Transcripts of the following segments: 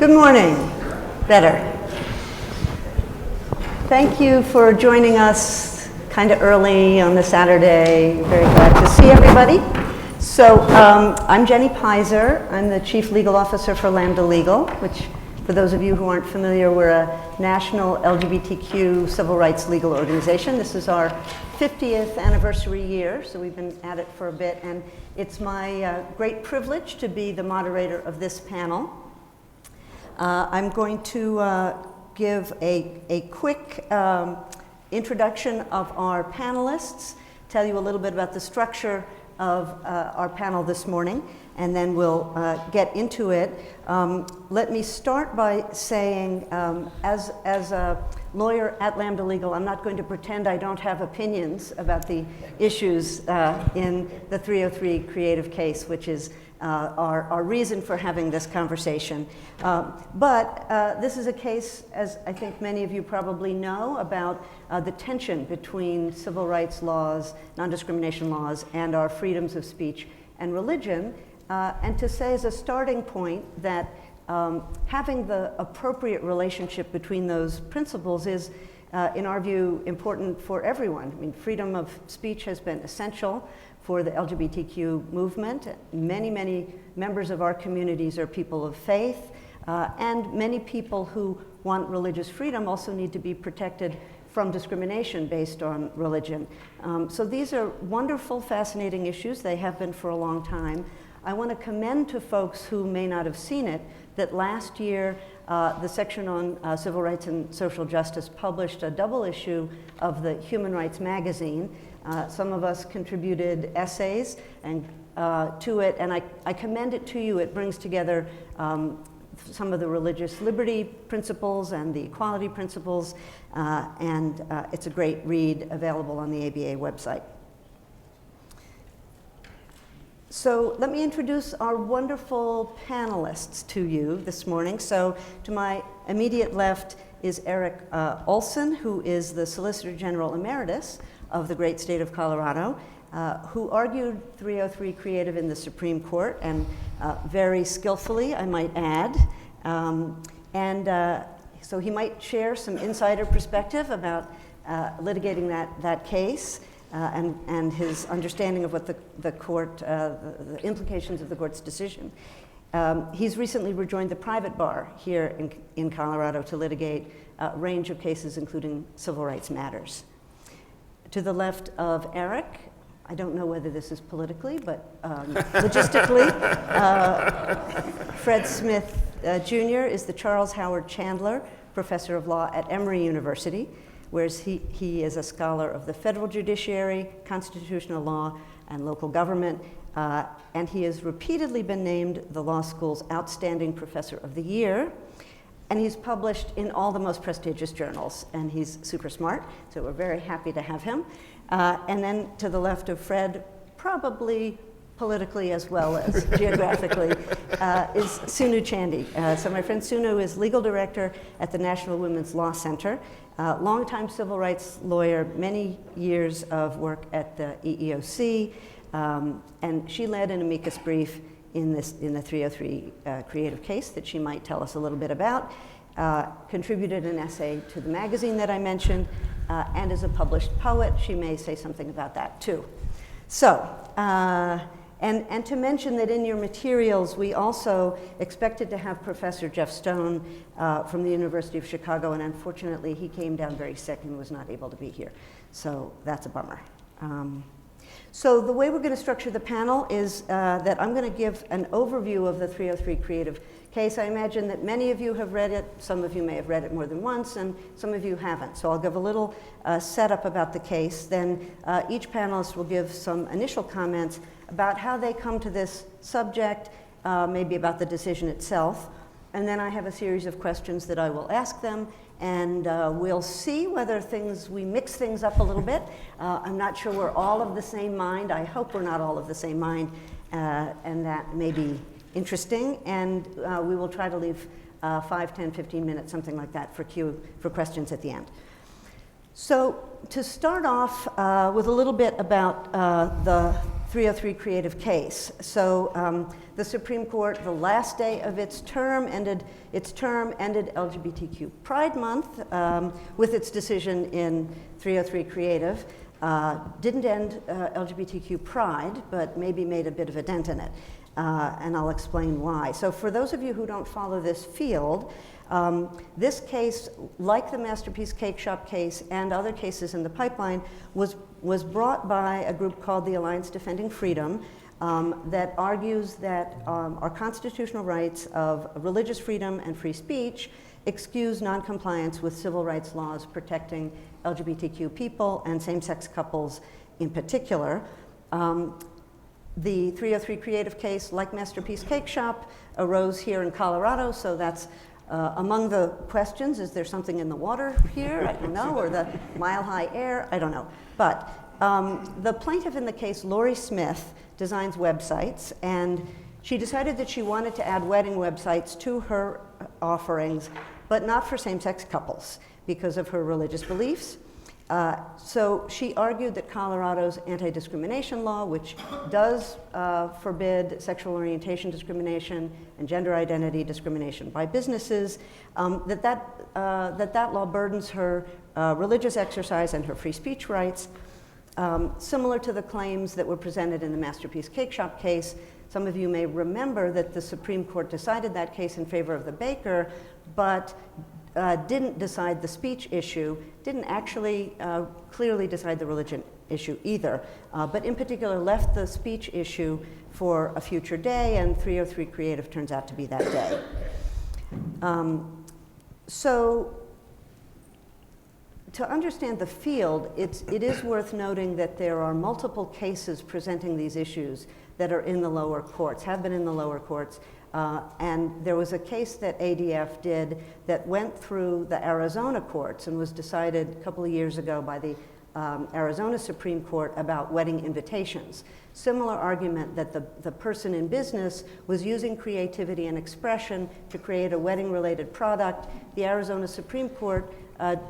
Good morning. Better. Thank you for joining us kind of early on the Saturday. Very glad to see everybody. So I'm Jenny Pizer. I'm the Chief Legal Officer for Lambda Legal, which for those of you who aren't familiar, we're a national LGBTQ civil rights legal organization. This is our 50th anniversary year, so we've been at it for a bit, and it's my great privilege to be the moderator of this panel. I'm going to give a quick introduction of our panelists, tell you a little bit about the structure of our panel this morning, and then we'll get into it. Let me start by saying, as a lawyer at Lambda Legal, I'm not going to pretend I don't have opinions about the issues in the 303 creative case, which is our reason for having this conversation. But this is a case, as I think many of you probably know, about the tension between civil rights laws, non-discrimination laws, and our freedoms of speech and religion. And to say as a starting point that having the appropriate relationship between those principles is, in our view, important for everyone. I mean, freedom of speech has been essential for the LGBTQ movement. Many, many members of our communities are people of faith, and many people who want religious freedom also need to be protected from discrimination based on religion. So these are wonderful, fascinating issues. They have been for a long time. I want to commend to folks who may not have seen it that last year the section on civil rights and social justice published a double issue of the Human Rights magazine. Some of us contributed essays and to it, and I commend it to you. It brings together some of the religious liberty principles and the equality principles, and it's a great read available on the ABA website. So let me introduce our wonderful panelists to you this morning. So to my immediate left is Eric Olson, who is the Solicitor General Emeritus of the great state of Colorado, who argued 303 creative in the Supreme Court, and very skillfully, I might add. So he might share some insider perspective about litigating that case. And his understanding of what the court, the implications of the court's decision. He's recently rejoined the private bar here in Colorado to litigate a range of cases, including civil rights matters. To the left of Eric, I don't know whether this is politically, but logistically, Fred Smith Jr. is the Charles Howard Chandler Professor of Law at Emory University, where he is a scholar of the federal judiciary, constitutional law, and local government, and he has repeatedly been named the law school's Outstanding Professor of the Year, and he's published in all the most prestigious journals, and he's super smart, so we're very happy to have him. And then to the left of Fred, probably politically as well as geographically, is Sunu Chandy. So my friend Sunu is legal director at the National Women's Law Center, longtime civil rights lawyer, many years of work at the EEOC, and she led an amicus brief in the 303 creative case that she might tell us a little bit about, contributed an essay to the magazine that I mentioned, and is a published poet. She may say something about that too. So, and to mention that in your materials, we also expected to have Professor Jeff Stone from the University of Chicago, and unfortunately he came down very sick and was not able to be here. So that's a bummer. So the way we're going to structure the panel is that I'm going to give an overview of the 303 creative case. I imagine that many of you have read it. Some of you may have read it more than once, and some of you haven't. So I'll give a little setup about the case. Then each panelist will give some initial comments about how they come to this subject, maybe about the decision itself. And then I have a series of questions that I will ask them, and we'll see whether we mix things up a little bit. I'm not sure we're all of the same mind. I hope we're not all of the same mind, and that may be interesting. And we will try to leave 5, 10, 15 minutes, something like that, for questions at the end. So to start off with a little bit about the 303 creative case. So the Supreme Court, the last day of its term, ended LGBTQ Pride Month with its decision in 303 creative. Didn't end LGBTQ Pride, but maybe made a bit of a dent in it. And I'll explain why. So for those of you who don't follow this field, this case, like the Masterpiece Cake Shop case and other cases in the pipeline, was brought by a group called the Alliance Defending Freedom that argues that our constitutional rights of religious freedom and free speech excuse noncompliance with civil rights laws protecting LGBTQ people and same-sex couples in particular. The 303 creative case, like Masterpiece Cake Shop, arose here in Colorado, so that's among the questions. Is there something in the water here? I don't know, or the mile-high air? I don't know. But the plaintiff in the case, Lori Smith, designs websites, and she decided that she wanted to add wedding websites to her offerings, but not for same-sex couples because of her religious beliefs. So she argued that Colorado's anti-discrimination law, which does forbid sexual orientation discrimination and gender identity discrimination by businesses, that law burdens her religious exercise and her free speech rights, similar to the claims that were presented in the Masterpiece Cake Shop case. Some of you may remember that the Supreme Court decided that case in favor of the baker, but didn't decide the speech issue, didn't actually clearly decide the religion issue either, but in particular left the speech issue for a future day, and 303 Creative turns out to be that day. So to understand the field, it is worth noting that there are multiple cases presenting these issues that are in the lower courts, have been in the lower courts. And there was a case that ADF did that went through the Arizona courts and was decided a couple of years ago by the Arizona Supreme Court about wedding invitations. Similar argument that the person in business was using creativity and expression to create a wedding-related product. The Arizona Supreme Court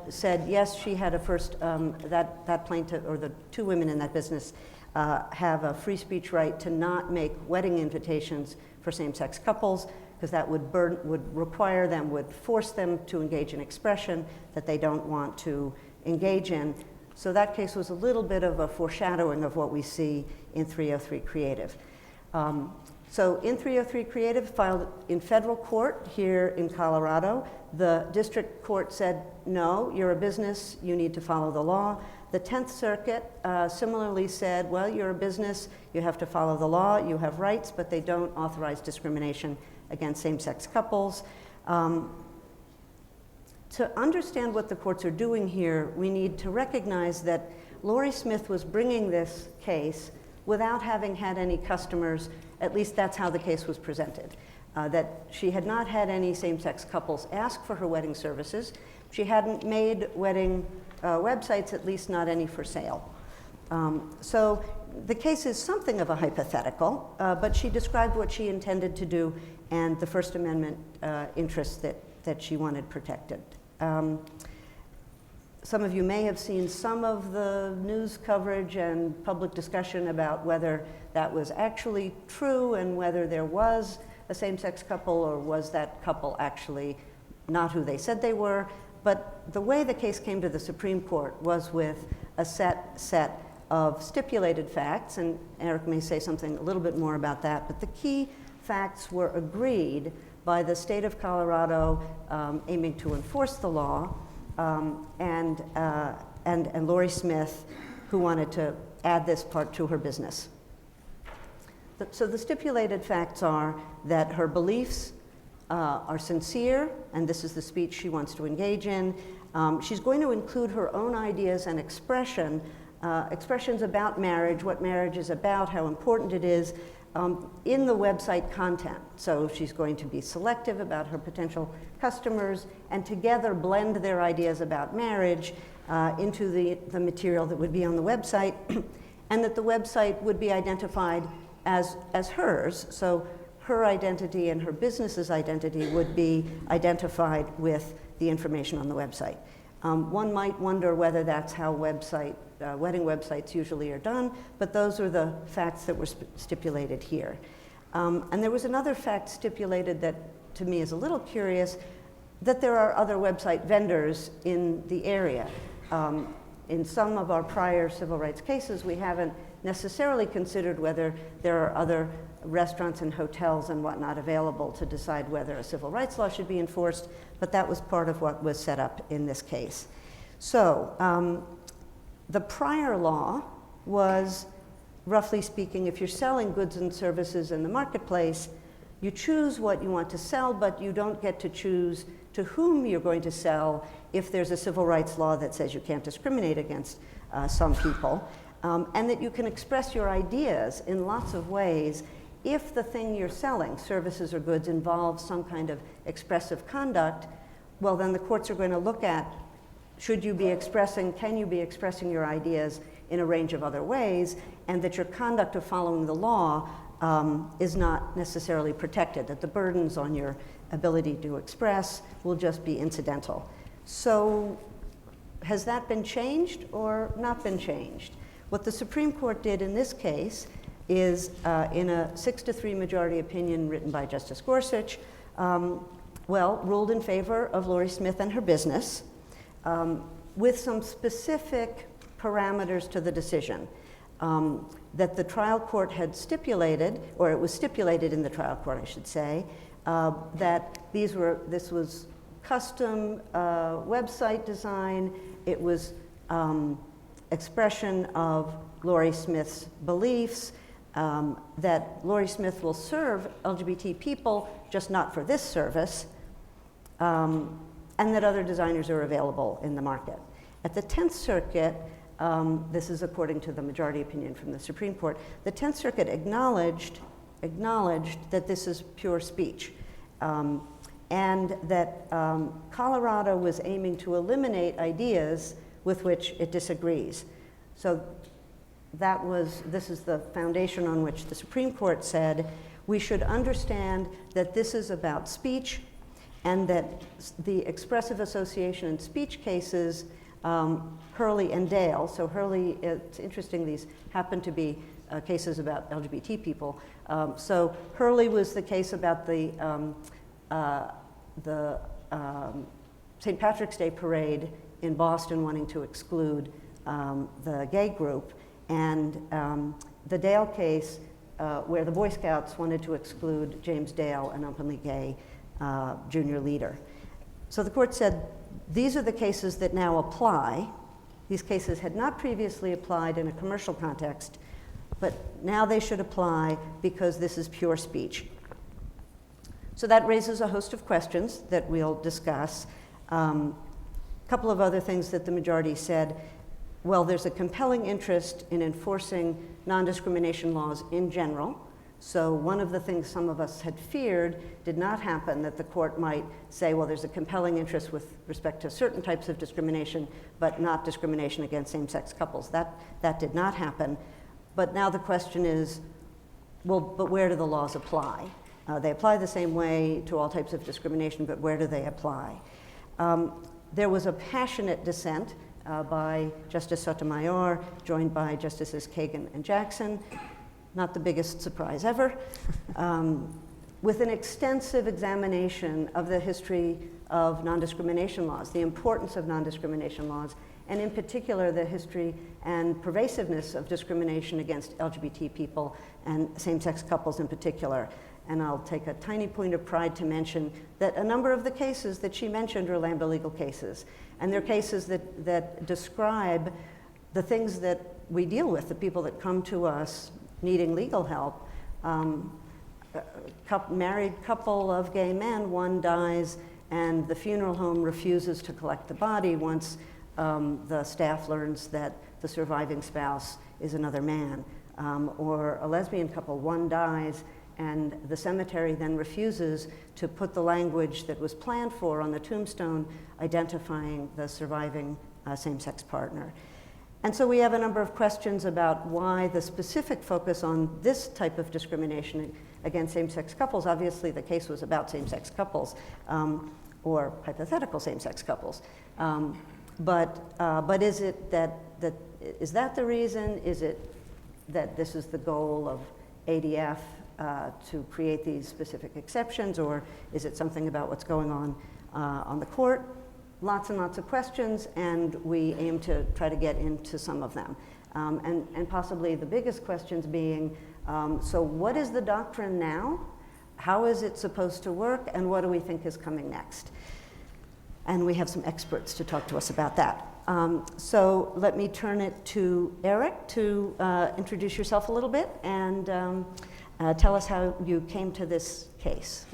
said, yes, she had a first, that plaintiff, or the two women in that business, have a free speech right to not make wedding invitations for same-sex couples, because that would require them, would force them to engage in expression that they don't want to engage in. So that case was a little bit of a foreshadowing of what we see in 303 Creative. So in 303 Creative, filed in federal court here in Colorado, the district court said, no, you're a business, you need to follow the law. The 10th Circuit similarly said, well, you're a business, you have to follow the law, you have rights, but they don't authorize discrimination against same-sex couples. To understand what the courts are doing here, we need to recognize that Lori Smith was bringing this case without having had any customers. At least that's how the case was presented. That she had not had any same-sex couples ask for her wedding services. She hadn't made wedding websites, at least not any for sale. So the case is something of a hypothetical, but she described what she intended to do and the First Amendment interests that she wanted protected. Some of you may have seen some of the news coverage and public discussion about whether that was actually true and whether there was a same-sex couple, or was that couple actually not who they said they were. But the way the case came to the Supreme Court was with a set of stipulated facts, and Eric may say something a little bit more about that, but the key facts were agreed by the state of Colorado aiming to enforce the law, and Lori Smith, who wanted to add this part to her business. So the stipulated facts are that her beliefs are sincere, and this is the speech she wants to engage in. She's going to include her own ideas and expressions about marriage, what marriage is about, how important it is, in the website content. So she's going to be selective about her potential customers and together blend their ideas about marriage into the material that would be on the website, and that the website would be identified as hers. So her identity and her business's identity would be identified with the information on the website. One might wonder whether that's how wedding websites usually are done, but those are the facts that were stipulated here. And there was another fact stipulated that to me is a little curious, that there are other website vendors in the area. In some of our prior civil rights cases, we haven't necessarily considered whether there are other restaurants and hotels and whatnot available to decide whether a civil rights law should be enforced, but that was part of what was set up in this case. So the prior law was, roughly speaking, if you're selling goods and services in the marketplace, you choose what you want to sell, but you don't get to choose to whom you're going to sell if there's a civil rights law that says you can't discriminate against some people, and that you can express your ideas in lots of ways if the thing you're selling, services or goods, involves some kind of expressive conduct. Well, then the courts are going to look at, can you be expressing your ideas in a range of other ways, and that your conduct of following the law is not necessarily protected, that the burdens on your ability to express will just be incidental. So has that been changed or not been changed? What the Supreme Court did in this case is, in a 6-3 majority opinion written by Justice Gorsuch, ruled in favor of Lori Smith and her business, with some specific parameters to the decision. That the trial court had stipulated, or it was stipulated in the trial court, I should say, that this was custom website design. It was expression of Lori Smith's beliefs, that Lori Smith will serve LGBT people, just not for this service, and that other designers are available in the market. At the 10th Circuit, this is according to the majority opinion from the Supreme Court, the 10th Circuit acknowledged that this is pure speech, and that Colorado was aiming to eliminate ideas with which it disagrees. So this is the foundation on which the Supreme Court said we should understand that this is about speech, and that the expressive association in speech cases, Hurley and Dale. So Hurley, it's interesting, these happen to be cases about LGBT people. So Hurley was the case about the St. Patrick's Day parade in Boston wanting to exclude the gay group, and the Dale case where the Boy Scouts wanted to exclude James Dale, an openly gay junior leader. So the court said, these are the cases that now apply. These cases had not previously applied in a commercial context, but now they should apply because this is pure speech. So that raises a host of questions that we'll discuss. A couple of other things that the majority said. Well, there's a compelling interest in enforcing non-discrimination laws in general. So one of the things some of us had feared did not happen, that the court might say, well, there's a compelling interest with respect to certain types of discrimination, but not discrimination against same-sex couples. That did not happen. But now the question is, well, but where do the laws apply? They apply the same way to all types of discrimination, but where do they apply? There was a passionate dissent by Justice Sotomayor, joined by Justices Kagan and Jackson. Not the biggest surprise ever, with an extensive examination of the history of non-discrimination laws, the importance of non-discrimination laws, and in particular the history and pervasiveness of discrimination against LGBT people and same-sex couples in particular. And I'll take a tiny point of pride to mention that a number of the cases that she mentioned are Lambda legal cases. And they're cases that describe the things that we deal with, the people that come to us needing legal help. Married couple of gay men, one dies and the funeral home refuses to collect the body once the staff learns that the surviving spouse is another man. Or a lesbian couple, one dies and the cemetery then refuses to put the language that was planned for on the tombstone identifying the surviving same-sex partner. And so we have a number of questions about why the specific focus on this type of discrimination against same-sex couples. Obviously the case was about same-sex couples, or hypothetical same-sex couples. But is it is that the reason? Is it that this is the goal of ADF to create these specific exceptions, or is it something about what's going on the court? Lots and lots of questions, and we aim to try to get into some of them. And possibly the biggest questions being, so what is the doctrine now? How is it supposed to work, and what do we think is coming next? And we have some experts to talk to us about that. So let me turn it to Eric to introduce yourself a little bit and tell us how you came to this case.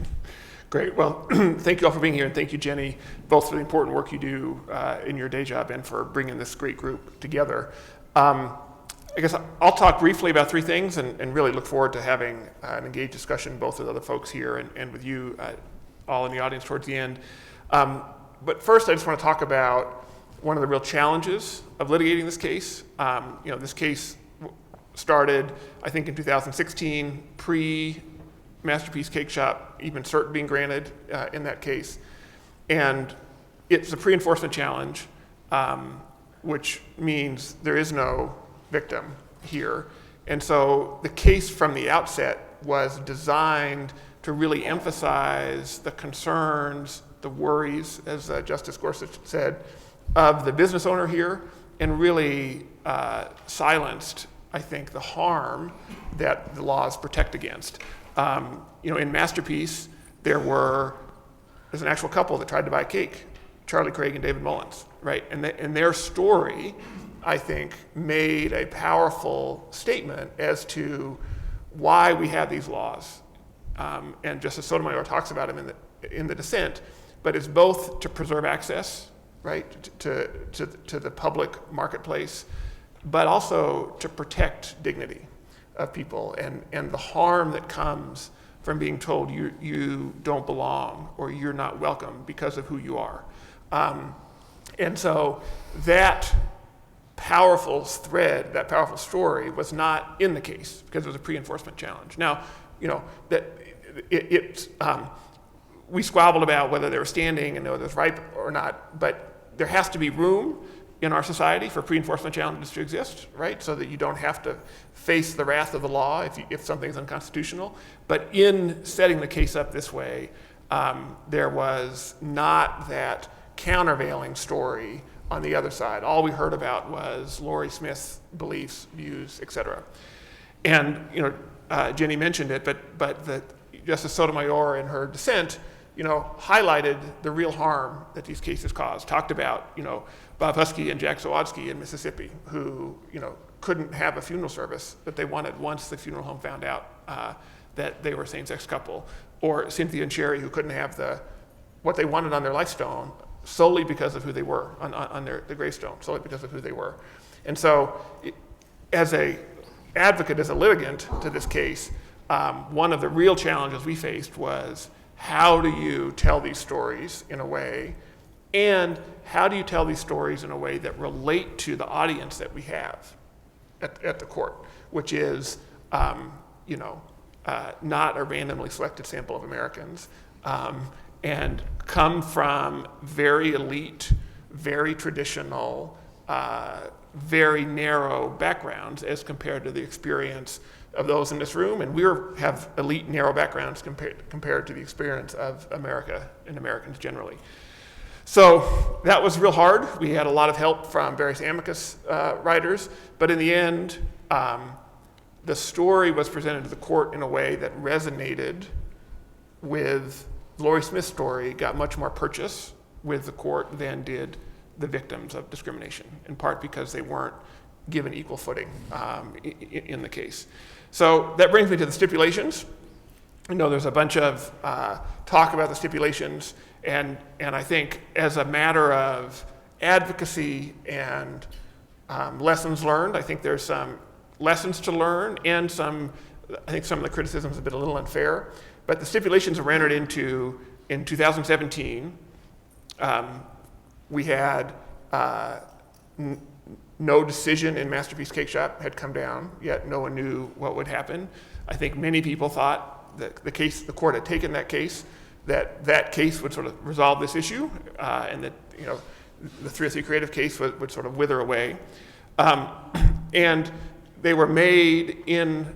Great. Well, thank you all for being here, and thank you, Jenny, both for the important work you do in your day job and for bringing this great group together. I guess I'll talk briefly about three things and really look forward to having an engaged discussion both with other folks here and with you all in the audience towards the end. But first, I just want to talk about one of the real challenges of litigating this case. This case started, I think, in 2016, pre-Masterpiece Cake Shop, even cert being granted in that case. And it's a pre-enforcement challenge, which means there is no victim here. And so the case from the outset was designed to really emphasize the concerns, the worries, as Justice Gorsuch said, of the business owner here, and really silenced, I think, the harm that the laws protect against. In Masterpiece, there's an actual couple that tried to buy a cake, Charlie Craig and David Mullins, right? And their story, I think, made a powerful statement as to why we have these laws. And Justice Sotomayor talks about them in the dissent, but it's both to preserve access, right, to the public marketplace, but also to protect dignity of people and the harm that comes from being told you don't belong or you're not welcome because of who you are. And so that powerful thread, that powerful story was not in the case because it was a pre-enforcement challenge. Now, we squabbled about whether they were standing and whether it was ripe or not, but there has to be room in our society for pre-enforcement challenges to exist, right? So that you don't have to face the wrath of the law if something's unconstitutional. But in setting the case up this way, there was not that countervailing story on the other side. All we heard about was Lori Smith's beliefs, views, et cetera. And Jenny mentioned it, but Justice Sotomayor in her dissent, highlighted the real harm that these cases cause. Talked about, Bob Husky and Jack Zawodzki in Mississippi, who, couldn't have a funeral service that they wanted once the funeral home found out that they were a same-sex couple. Or Cynthia and Sherry, who couldn't have what they wanted on their life stone solely because of who they were, on the gravestone, solely because of who they were. And so, as a advocate, as a litigant to this case, one of the real challenges we faced was, how do you tell these stories in a way, and how do you tell these stories in a way that relate to the audience that we have at the court, which is, not a randomly selected sample of Americans, and come from very elite, very traditional, very narrow backgrounds as compared to the experience of those in this room, and we have elite, narrow backgrounds compared to the experience of America and Americans generally. So that was real hard. We had a lot of help from various amicus writers, but in the end, the story was presented to the court in a way that resonated with Lori Smith's story, got much more purchase with the court than did the victims of discrimination, in part because they weren't given equal footing in the case. So that brings me to the stipulations. There's a bunch of talk about the stipulations, and I think as a matter of advocacy and lessons learned, I think there's some lessons to learn, and I think some of the criticisms have been a little unfair. But the stipulations were entered into in 2017. We had no decision in Masterpiece Cake Shop had come down, yet no one knew what would happen. I think many people thought that the court had taken that case would sort of resolve this issue, and that the 303 creative case would sort of wither away. And they were made in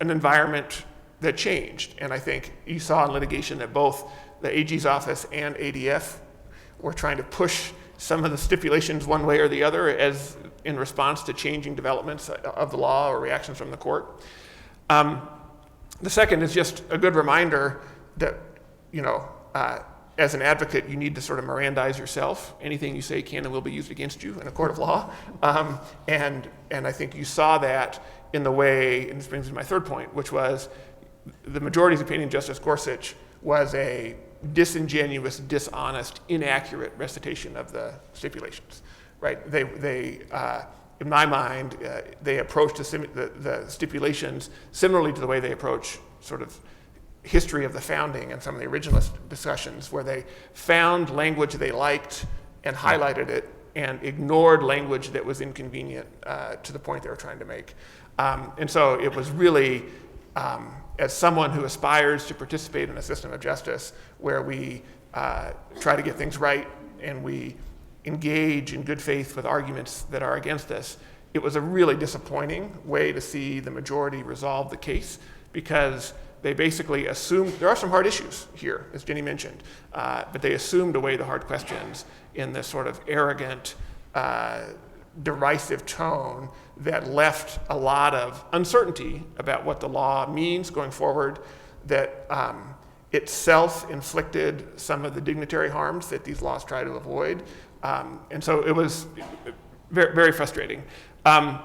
an environment that changed. And I think you saw in litigation that both the AG's office and ADF were trying to push some of the stipulations one way or the other as in response to changing developments of the law or reactions from the court. The second is just a good reminder that, as an advocate, you need to sort of Mirandize yourself. Anything you say can and will be used against you in a court of law. And I think you saw that in the way, and this brings me to my third point, which was the majority's opinion, Justice Gorsuch, was a disingenuous, dishonest, inaccurate recitation of the stipulations, right? They in my mind, they approached the stipulations similarly to the way they approach sort of history of the founding and some of the originalist discussions, where they found language they liked and highlighted it and ignored language that was inconvenient to the point they were trying to make. And so it was really, as someone who aspires to participate in a system of justice where we try to get things right and we engage in good faith with arguments that are against us, it was a really disappointing way to see the majority resolve the case, because they basically assumed, there are some hard issues here, as Jenny mentioned, but they assumed away the hard questions in this sort of arrogant, derisive tone that left a lot of uncertainty about what the law means going forward, that itself inflicted some of the dignitary harms that these laws try to avoid. And so it was very, very frustrating. And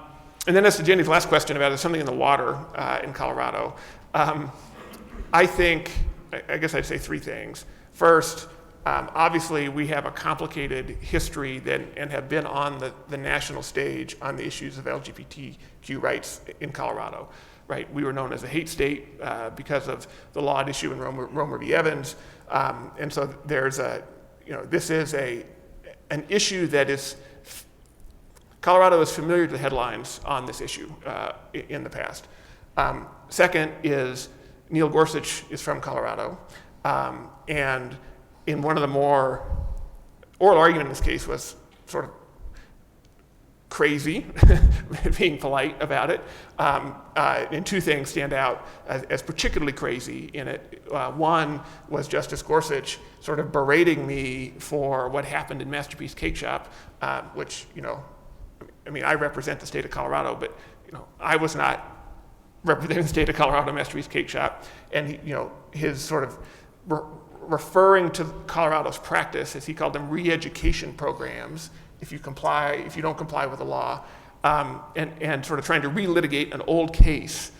then as to Jenny's last question about is something in the water in Colorado, I think, I guess I'd say three things. First, obviously we have a complicated history and have been on the national stage on the issues of LGBTQ rights in Colorado, right? We were known as a hate state because of the law at issue in Romer v. Evans. And so there's this is an issue that is, Colorado is familiar to the headlines on this issue in the past. Second is Neil Gorsuch is from Colorado, and in one of the more, oral argument in this case was sort of crazy, being polite about it, and two things stand out as particularly crazy in it. One was Justice Gorsuch sort of berating me for what happened in Masterpiece Cake Shop, which, I represent the state of Colorado, but I was not representing the state of Colorado Masterpiece Cake Shop, and his sort of referring to Colorado's practice, as he called them, re-education programs, if you don't comply with the law, and sort of trying to relitigate an old case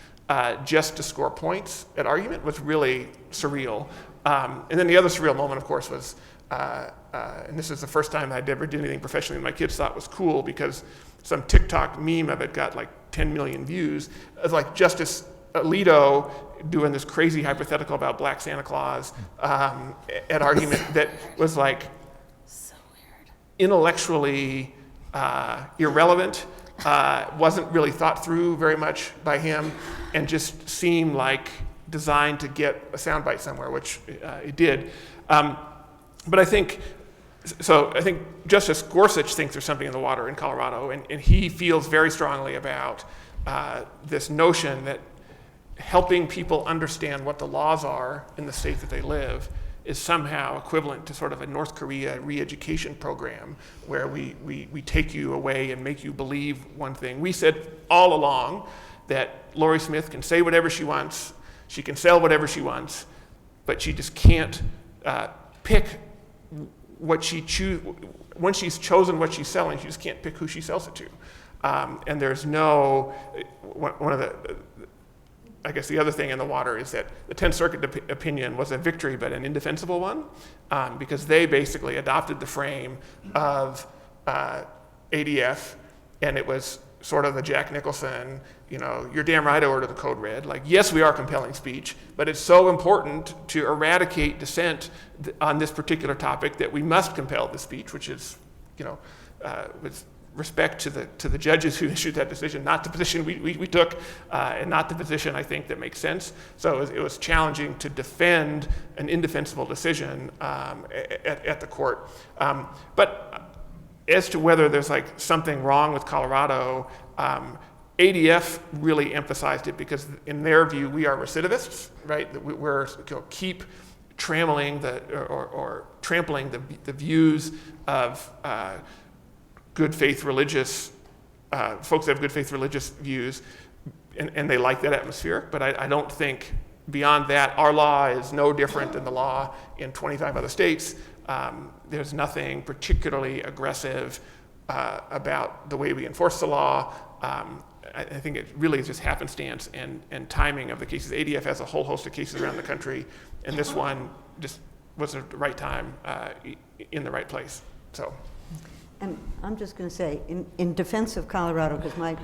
just to score points at argument was really surreal. And then the other surreal moment, of course, was, and this is the first time I'd ever did anything professionally my kids thought was cool, because some TikTok meme of it got like 10 million views. It was like Justice Alito doing this crazy hypothetical about Black Santa Claus at argument that was like so weird, intellectually irrelevant, wasn't really thought through very much by him, and just seemed like designed to get a soundbite somewhere, which it did. But I think Justice Gorsuch thinks there's something in the water in Colorado, and he feels very strongly about this notion that helping people understand what the laws are in the state that they live is somehow equivalent to sort of a North Korea re-education program where we take you away and make you believe one thing. We said all along that Lori Smith can say whatever she wants, she can sell whatever she wants, but she just can't pick what she choose. Once she's chosen what she's selling, she just can't pick who she sells it to. And there's no, one of I guess the other thing in the water is that the 10th Circuit opinion was a victory, but an indefensible one, because they basically adopted the frame of ADF, and it was sort of the Jack Nicholson, you're damn right I ordered the code red. Like, yes, we are compelling speech, but it's so important to eradicate dissent on this particular topic that we must compel the speech, which is, was respect to the judges who issued that decision, not the position we took, and not the position I think that makes sense. So it was challenging to defend an indefensible decision at the court. But as to whether there's like something wrong with Colorado, ADF really emphasized it because in their view we are recidivists, right? That we're keep trampling the views of good faith religious folks that have good faith religious views, and they like that atmosphere. But I don't think beyond that, our law is no different than the law in 25 other states. There's nothing particularly aggressive about the way we enforce the law. I think it really is just happenstance and timing of the cases. ADF has a whole host of cases around the country, and this one just was at the right time in the right place. So. And I'm just going to say, in defense of Colorado, because my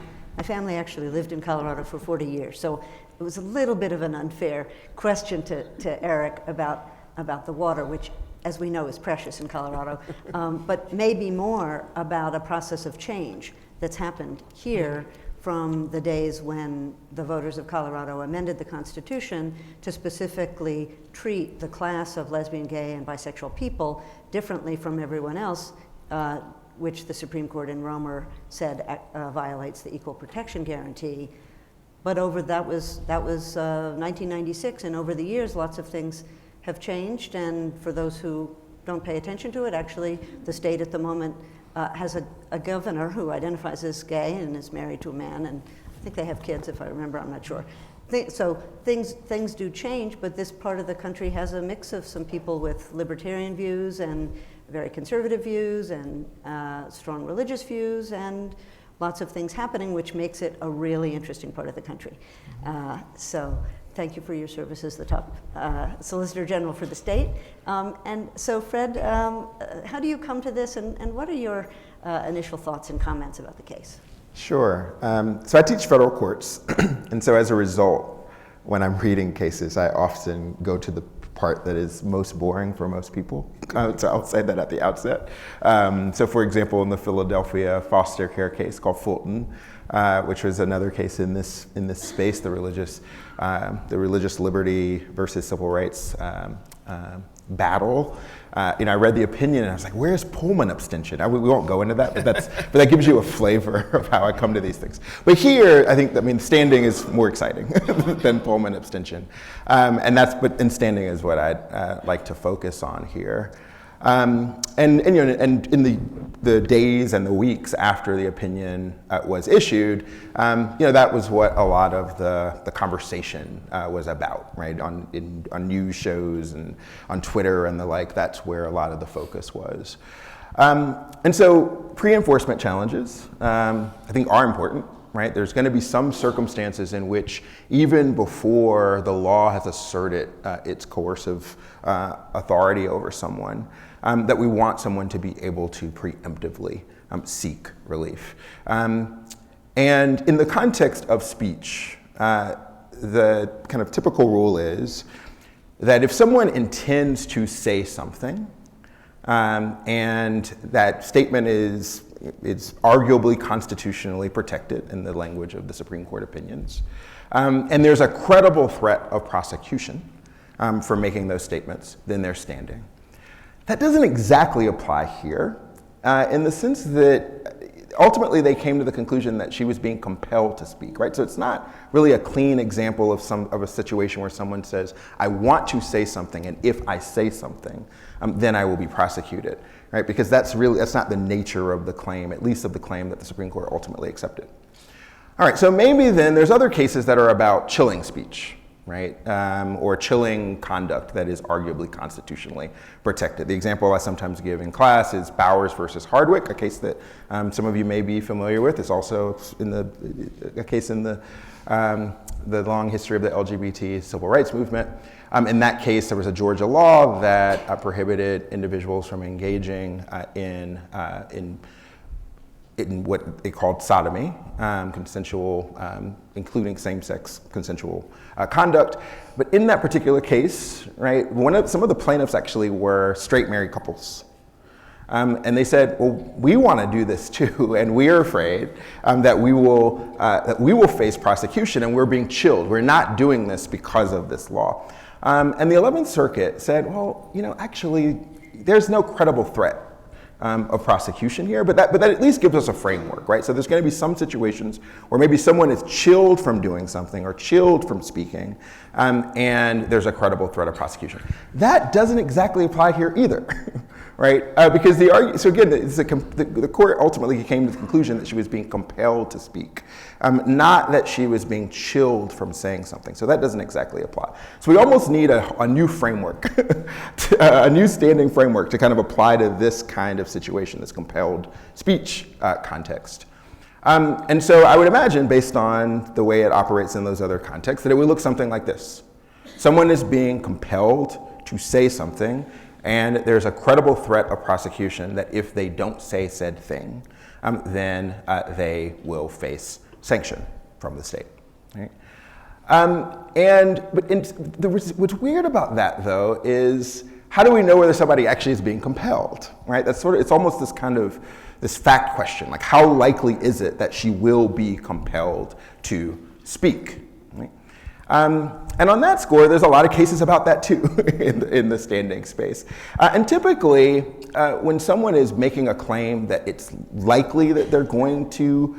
family actually lived in Colorado for 40 years, so it was a little bit of an unfair question to Eric about the water, which, as we know, is precious in Colorado, but maybe more about a process of change that's happened here from the days when the voters of Colorado amended the Constitution to specifically treat the class of lesbian, gay, and bisexual people differently from everyone else, which the Supreme Court in Romer said violates the Equal Protection Guarantee. But that was 1996, and over the years, lots of things have changed. And for those who don't pay attention to it, actually, the state at the moment has a governor who identifies as gay and is married to a man, and I think they have kids, if I remember. I'm not sure. So things do change, but this part of the country has a mix of some people with libertarian views and very conservative views and strong religious views, and lots of things happening, which makes it a really interesting part of the country. So thank you for your service as the top Solicitor General for the state. And so Fred, how do you come to this, and what are your initial thoughts and comments about the case? Sure. So I teach federal courts, and so as a result, when I'm reading cases, I often go to the part that is most boring for most people. So I'll say that at the outset. So for example, in the Philadelphia foster care case called Fulton, which was another case in this space, the religious liberty versus civil rights battle. I read the opinion and I was like, where's Pullman abstention? We won't go into that, but that gives you a flavor of how I come to these things. But here, I think, standing is more exciting than Pullman abstention. And standing is what I'd like to focus on here. And in the days and the weeks after the opinion was issued, that was what a lot of the conversation was about, right? On news shows and on Twitter and the like. That's where a lot of the focus was. And so pre-enforcement challenges, I think, are important. Right? There's going to be some circumstances in which, even before the law has asserted its coercive authority over someone, that we want someone to be able to preemptively seek relief. And in the context of speech, the kind of typical rule is that if someone intends to say something, and that statement is arguably constitutionally protected in the language of the Supreme Court opinions, and there's a credible threat of prosecution for making those statements, then they're standing. That doesn't exactly apply here, in the sense that ultimately they came to the conclusion that she was being compelled to speak, right? So it's not really a clean example of a situation where someone says, I want to say something, and if I say something, then I will be prosecuted, right? Because that's not the nature of the claim, at least of the claim that the Supreme Court ultimately accepted. All right, so maybe then there's other cases that are about chilling speech, right? Or chilling conduct that is arguably constitutionally protected. The example I sometimes give in class is Bowers versus Hardwick, a case that some of you may be familiar with. It's also a case in the long history of the LGBT civil rights movement. In that case, there was a Georgia law that prohibited individuals from engaging in what they called sodomy, consensual, including same-sex consensual conduct. But in that particular case, right, some of the plaintiffs actually were straight married couples. And they said, well, we want to do this too, and we're afraid that we will face prosecution, and we're being chilled. We're not doing this because of this law. And the 11th Circuit said, well, actually, there's no credible threat of prosecution here, but that at least gives us a framework, right? So there's going to be some situations where maybe someone is chilled from doing something or chilled from speaking, and there's a credible threat of prosecution. That doesn't exactly apply here either, right? Because so again, the court ultimately came to the conclusion that she was being compelled to speak, not that she was being chilled from saying something. So that doesn't exactly apply. So we almost need a new framework, a new standing framework to kind of apply to this kind of situation, this compelled speech context. And so I would imagine, based on the way it operates in those other contexts, that it would look something like this. Someone is being compelled to say something, and there's a credible threat of prosecution that if they don't say said thing, then they will face sanction from the state. Right? What's weird about that, though, is how do we know whether somebody actually is being compelled? Right? That's it's almost this kind of this fact question, like how likely is it that she will be compelled to speak? Right? And on that score, there's a lot of cases about that too in the standing space. And typically, when someone is making a claim that it's likely that they're going to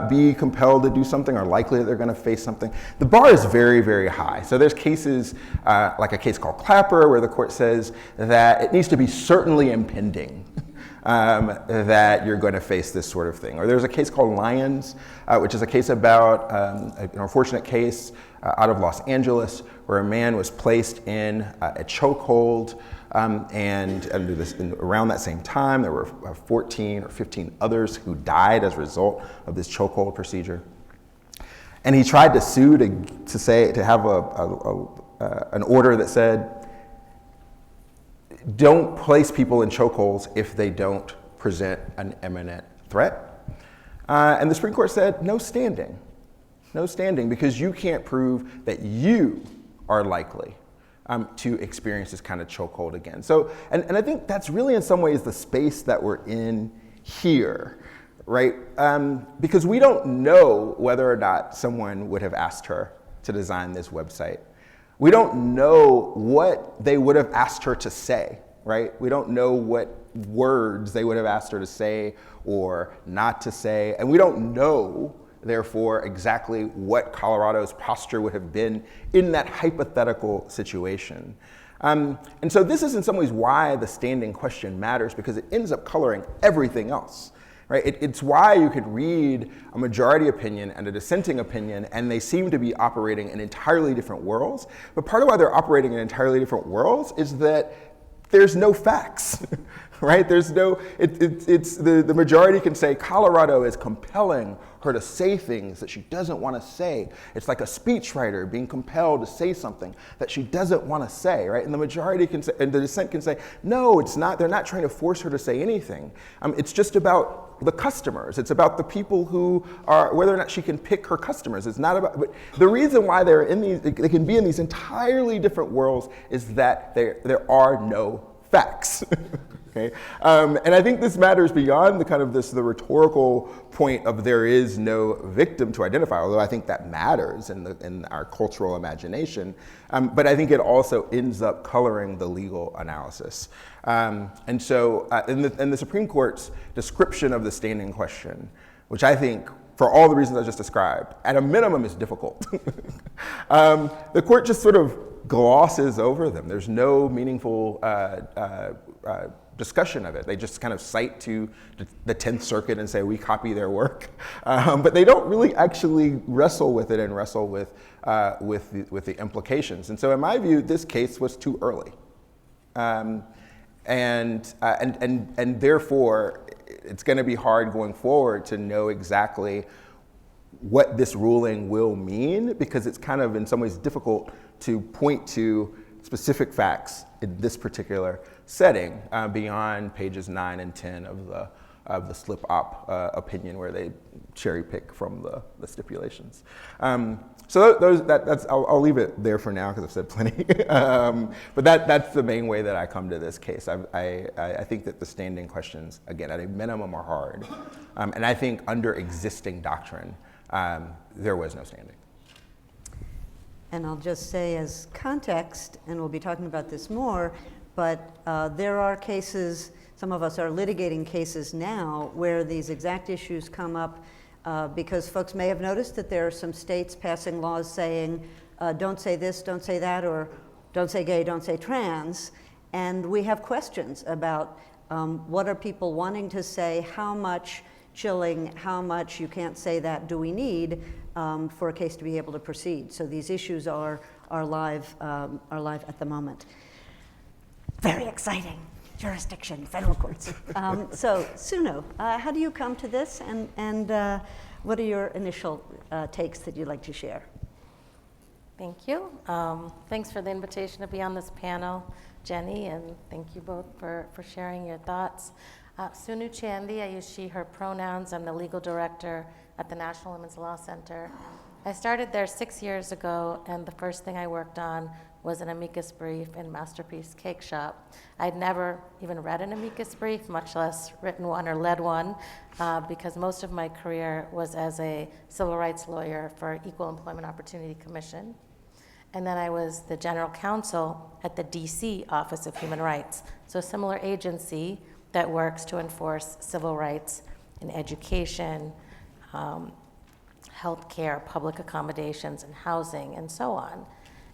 be compelled to do something or likely that they're going to face something, the bar is very, very high. So there's cases like a case called Clapper where the court says that it needs to be certainly impending that you're going to face this sort of thing. Or there's a case called Lyons, which is a case about an unfortunate case out of Los Angeles where a man was placed in a chokehold, and around that same time there were 14 or 15 others who died as a result of this chokehold procedure. And he tried to sue to have an order that said, don't place people in chokeholds if they don't present an imminent threat. And the Supreme Court said, no standing, because you can't prove that you are likely to experience this kind of chokehold again. So, and I think that's really in some ways the space that we're in here, right? Because we don't know whether or not someone would have asked her to design this website. We don't know what they would have asked her to say, right? We don't know what words they would have asked her to say or not to say. And we don't know, therefore, exactly what Colorado's posture would have been in that hypothetical situation. And so this is in some ways why the standing question matters, because it ends up coloring everything else. Right? It's why you could read a majority opinion and a dissenting opinion, and they seem to be operating in entirely different worlds. But part of why they're operating in entirely different worlds is that there's no facts, right? There's no, the majority can say Colorado is compelling her to say things that she doesn't want to say. It's like a speechwriter being compelled to say something that she doesn't want to say, right? And the majority can say, and the dissent can say, no, it's not, they're not trying to force her to say anything. It's just about the customers. It's about the people who are, whether or not she can pick her customers. It's not about, but the reason why they're in these, they can be in these entirely different worlds is that there are no facts. Okay? And I think this matters beyond the kind of the rhetorical point of there is no victim to identify, although I think that matters in our cultural imagination. But I think it also ends up coloring the legal analysis. And so in the Supreme Court's description of the standing question, which I think, for all the reasons I just described, at a minimum is difficult, the court just sort of glosses over them. There's no meaningful discussion of it. They just kind of cite to the 10th Circuit and say, we copy their work. But they don't really actually wrestle with it and wrestle with the implications. And so in my view, this case was too early. And therefore, it's going to be hard going forward to know exactly what this ruling will mean, because it's kind of in some ways difficult to point to specific facts in this particular setting beyond pages 9 and 10 of of the slip-op opinion where they cherry pick from the stipulations. So I'll leave it there for now because I've said plenty. But that's the main way that I come to this case. I think that the standing questions, again, at a minimum are hard. And I think under existing doctrine, there was no standing. And I'll just say as context, and we'll be talking about this more, but there are cases, some of us are litigating cases now where these exact issues come up because folks may have noticed that there are some states passing laws saying, don't say this, don't say that, or don't say gay, don't say trans. And we have questions about what are people wanting to say, how much chilling, how much you can't say that do we need for a case to be able to proceed. So these issues are live at the moment. Very exciting jurisdiction, federal courts. So Sunu, how do you come to this, and what are your initial takes that you'd like to share? Thank you. Thanks for the invitation to be on this panel, Jenny, and thank you both for sharing your thoughts. Sunu Chandy, I use she, her pronouns. I'm the legal director at the National Women's Law Center. I started there 6 years ago, and the first thing I worked on was an amicus brief in Masterpiece Cake Shop. I'd never even read an amicus brief, much less written one or led one, because most of my career was as a civil rights lawyer for Equal Employment Opportunity Commission. And then I was the general counsel at the DC Office of Human Rights, so a similar agency that works to enforce civil rights in education, healthcare, public accommodations, and housing, and so on.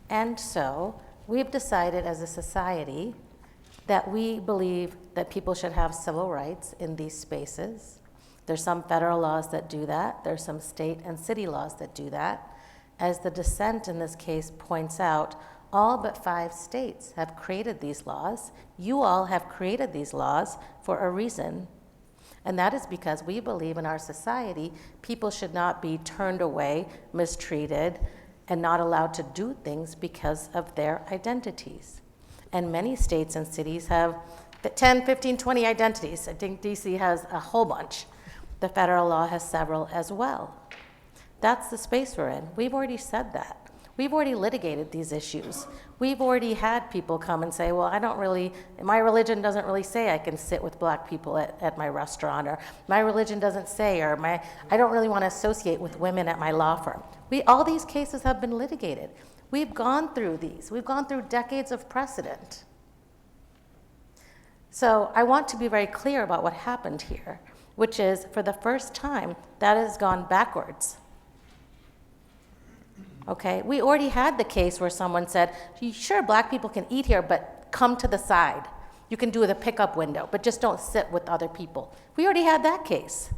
And so we've decided as a society that we believe that people should have civil rights in these spaces. There's some federal laws that do that. There's some state and city laws that do that. As the dissent in this case points out, all but 5 states have created these laws. You all have created these laws for a reason. And that is because we believe in our society, people should not be turned away, mistreated, and not allowed to do things because of their identities. And many states and cities have 10, 15, 20 identities. I think DC has a whole bunch. The federal law has several as well. That's the space we're in. We've already said that. We've already litigated these issues. We've already had people come and say, well, my religion doesn't really say I can sit with black people at my restaurant, or my religion doesn't say, or I don't really want to associate with women at my law firm. All these cases have been litigated. We've gone through these. We've gone through decades of precedent. So I want to be very clear about what happened here, which is, for the first time, that has gone backwards. Okay, we already had the case where someone said, sure, black people can eat here, but come to the side. You can do the pickup window, but just don't sit with other people. We already had that case.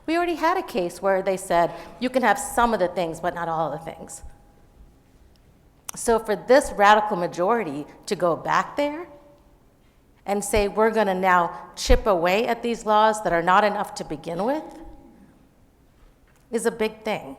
We already had a case where they said, you can have some of the things, but not all of the things. So for this radical majority to go back there and say, we're gonna now chip away at these laws that are not enough to begin with, is a big thing.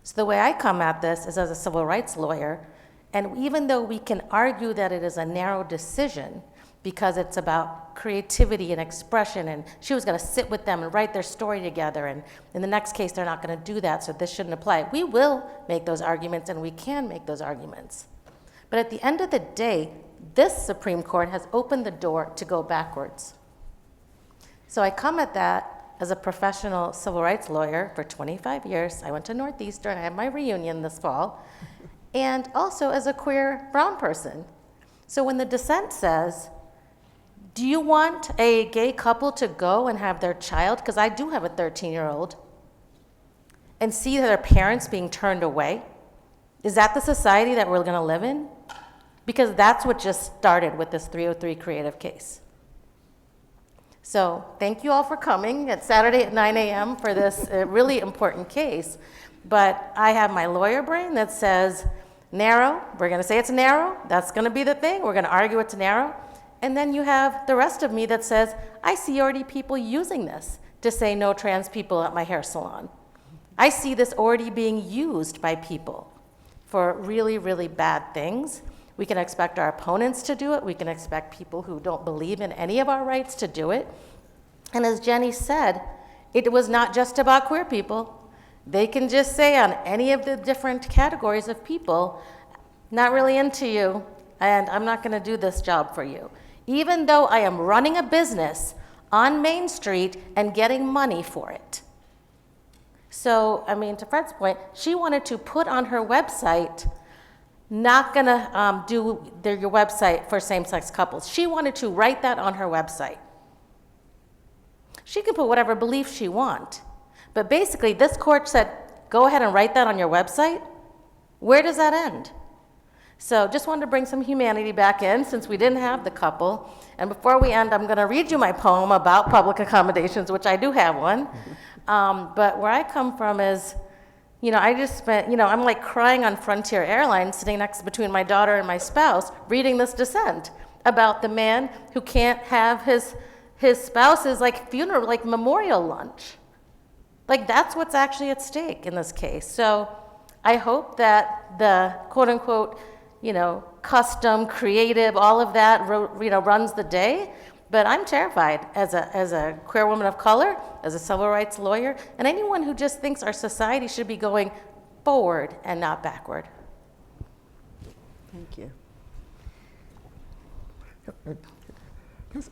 So the way I come at this is as a civil rights lawyer, and even though we can argue that it is a narrow decision because it's about creativity and expression, and she was gonna sit with them and write their story together, and in the next case they're not gonna do that, so this shouldn't apply. We will make those arguments, and we can make those arguments. But at the end of the day, this Supreme Court has opened the door to go backwards. So I come at that as a professional civil rights lawyer for 25 years. I went to Northeastern, I had my reunion this fall, and also as a queer brown person. So when the dissent says, do you want a gay couple to go and have their child, because I do have a 13-year-old, and see their parents being turned away? Is that the society that we're gonna live in? Because that's what just started with this 303 creative case. So thank you all for coming at Saturday at 9 a.m. for this really important case. But I have my lawyer brain that says narrow, we're gonna say it's narrow, that's gonna be the thing, we're gonna argue it's narrow. And then you have the rest of me that says, I see already people using this to say no trans people at my hair salon. I see this already being used by people for really, really bad things. We can expect our opponents to do it. We can expect people who don't believe in any of our rights to do it. And as Jenny said, it was not just about queer people. They can just say on any of the different categories of people, not really into you, and I'm not going to do this job for you. Even though I am running a business on Main Street and getting money for it. So, I mean, to Fred's point, she wanted to put on her website, not going to do your website for same-sex couples. She wanted to write that on her website. She can put whatever belief she wants. But basically, this court said, go ahead and write that on your website. Where does that end? So just wanted to bring some humanity back in since we didn't have the couple. And before we end, I'm going to read you my poem about public accommodations, which I do have one. But where I come from is, I just spent, I'm like crying on Frontier Airlines sitting between my daughter and my spouse reading this dissent about the man who can't have his spouse's funeral, memorial lunch. That's what's actually at stake in this case. So I hope that the quote unquote, custom, creative, all of that, runs the day. But I'm terrified as a queer woman of color, as a civil rights lawyer, and anyone who just thinks our society should be going forward and not backward. Thank you.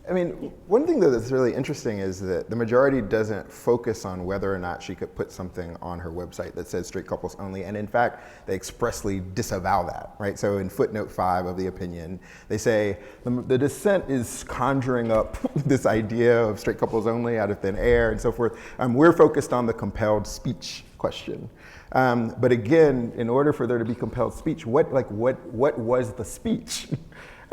I mean, one thing that's really interesting is that the majority doesn't focus on whether or not she could put something on her website that says straight couples only, and in fact, they expressly disavow that, right? So in footnote 5 of the opinion, they say the dissent is conjuring up this idea of straight couples only out of thin air and so forth. We're focused on the compelled speech question. But again, in order for there to be compelled speech, what was the speech?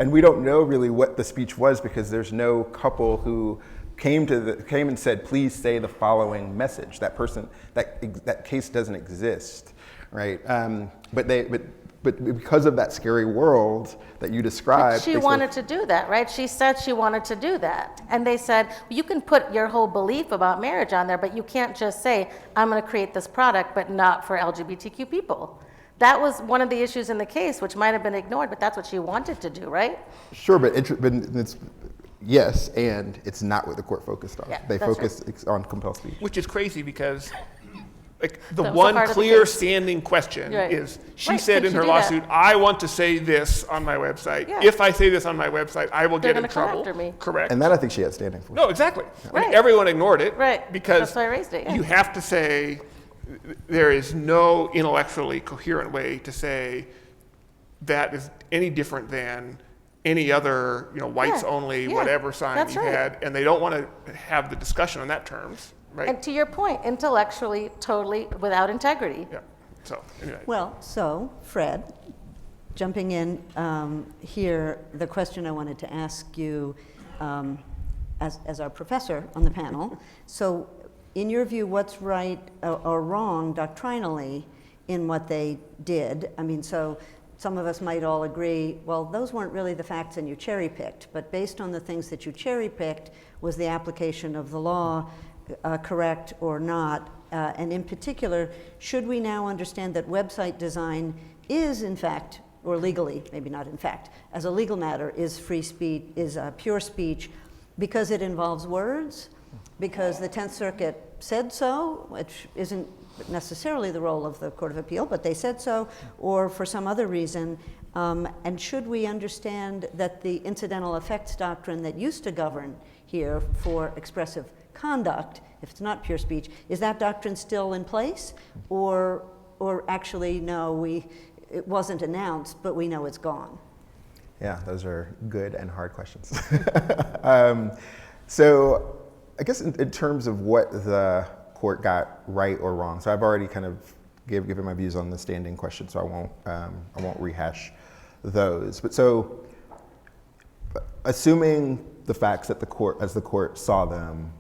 And we don't know really what the speech was because there's no couple who came and said, please say the following message. That case doesn't exist, right? But because of that scary world that you described. But she wanted to do that, right? She said she wanted to do that. And they said, you can put your whole belief about marriage on there, but you can't just say, I'm going to create this product, but not for LGBTQ people. That was one of the issues in the case, which might have been ignored, but that's what she wanted to do, right? Sure, but it's yes, and it's not what the court focused on. Yeah, they that's focused on compelled speech. Which is crazy because the So one part of the clear case. standing question Right. is, she Right, said can in she her do that? lawsuit, I want to say this on my website. Yeah. If I say this on my website, I will They're get in gonna come trouble. after me. Correct. And that I think she had standing for. No, exactly. I mean, Right. everyone ignored it. Right. Because That's why I raised it, yeah. you have to say, there is no intellectually coherent way to say that is any different than any other, whites Yeah, only, yeah, whatever sign that's you right. had, and they don't want to have the discussion on that terms, right? And to your point, intellectually, totally without integrity. Yeah. So anyway. Well, so Fred, jumping in here, the question I wanted to ask you as our professor on the panel. So in your view, what's right or wrong doctrinally in what they did? I mean, so some of us might all agree, well, those weren't really the facts and you cherry-picked, but based on the things that you cherry-picked, was the application of the law correct or not? And in particular, should we now understand that website design is in fact, or legally, maybe not in fact, as a legal matter, is free speech, is pure speech, because it involves words, because the 10th Circuit said so, which isn't necessarily the role of the Court of Appeal, but they said so, or for some other reason. And should we understand that the incidental effects doctrine that used to govern here for expressive conduct, if it's not pure speech, is that doctrine still in place? Or actually, no, it wasn't announced, but we know it's gone? Yeah, those are good and hard questions. So I guess in terms of what the court got right or wrong, so I've already kind of given my views on the standing question, so I won't rehash those. But so, assuming the facts that as the court saw them,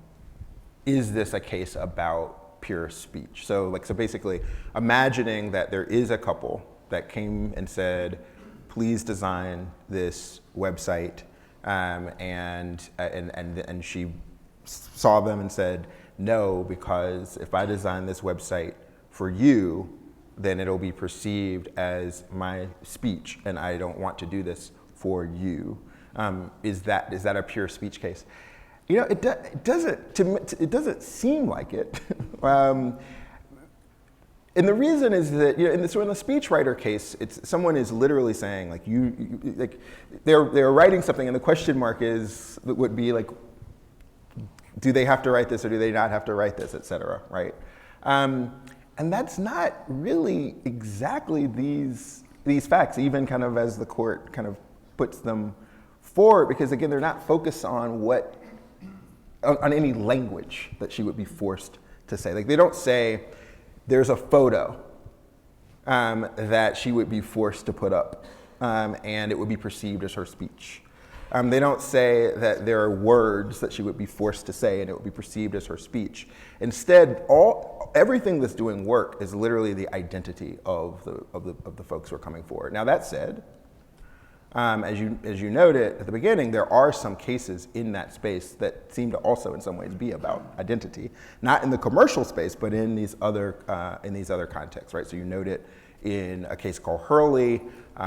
is this a case about pure speech? So basically, imagining that there is a couple that came and said, please design this website, and she saw them and said, no, because if I design this website for you, then it'll be perceived as my speech, and I don't want to do this for you. Is that a pure speech case? It doesn't. It doesn't seem like it. And the reason is that in the speechwriter case, someone is literally saying like they're writing something, and the question mark would be like, do they have to write this or do they not have to write this, et cetera, right? And that's not really exactly these facts, even kind of as the court kind of puts them forward, because again, they're not focused on on any language that she would be forced to say. Like they don't say there's a photo that she would be forced to put up and it would be perceived as her speech. They don't say that there are words that she would be forced to say and it would be perceived as her speech. Instead, everything that's doing work is literally the identity of the folks who are coming forward. Now that said, as you noted at the beginning, there are some cases in that space that seem to also in some ways be about identity, not in the commercial space, but in these other contexts, right? So you note it in a case called Hurley,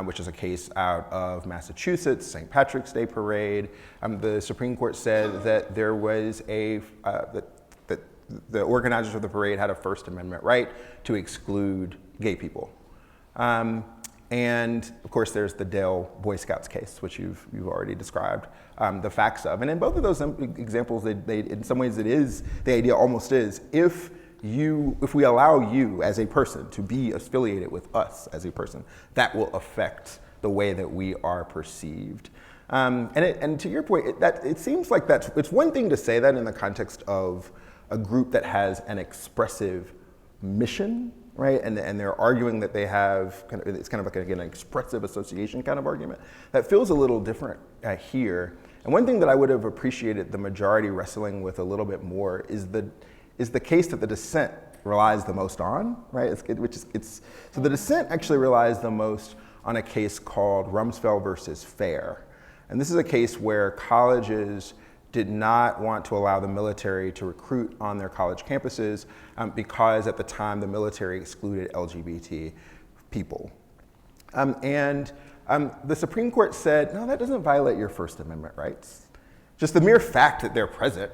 which is a case out of Massachusetts, St. Patrick's Day parade. The Supreme Court said that there was that the organizers of the parade had a First Amendment right to exclude gay people. And of course, there's the Dale Boy Scouts case, which you've already described the facts of. And in both of those examples, they in some ways the idea almost is if we allow you as a person to be affiliated with us as a person, that will affect the way that we are perceived. And to your point, it seems like it's one thing to say that in the context of a group that has an expressive mission, right? And they're arguing that they have, it's kind of like, again, an expressive association kind of argument. That feels a little different here. And one thing that I would have appreciated the majority wrestling with a little bit more is the case that the dissent relies the most on, right? So the dissent actually relies the most on a case called Rumsfeld versus Fair. And this is a case where colleges did not want to allow the military to recruit on their college campuses because at the time the military excluded LGBT people. The Supreme Court said, no, that doesn't violate your First Amendment rights. Just the mere fact that they're present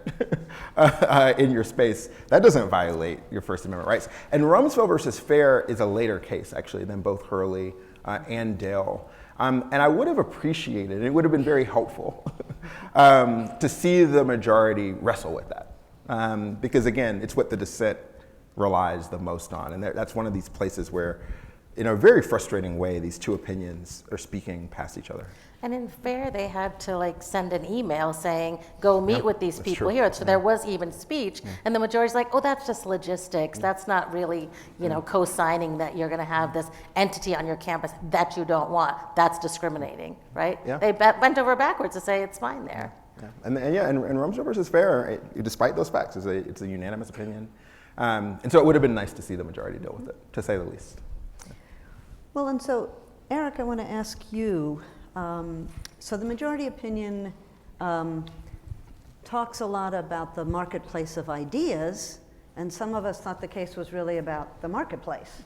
in your space, that doesn't violate your First Amendment rights. And Rumsfeld versus Fair is a later case, actually, than both Hurley and Dale. And I would have appreciated, it would have been very helpful to see the majority wrestle with that. Because again, it's what the dissent relies the most on. And that's one of these places where, in a very frustrating way, these two opinions are speaking past each other. And in Fair, they had to send an email saying, go meet with these people here. So there was even speech. And the majority's like, oh, that's just logistics. That's not really, co-signing that you're going to have this entity on your campus that you don't want. That's discriminating, right? Yeah. They bent over backwards to say it's fine there. Yeah. And Rumsfeld versus Fair, despite those facts, it's a unanimous opinion. And so it would have been nice to see the majority deal with it, to say the least. Well, and so, Eric, I want to ask you, so the majority opinion talks a lot about the marketplace of ideas, and some of us thought the case was really about the marketplace.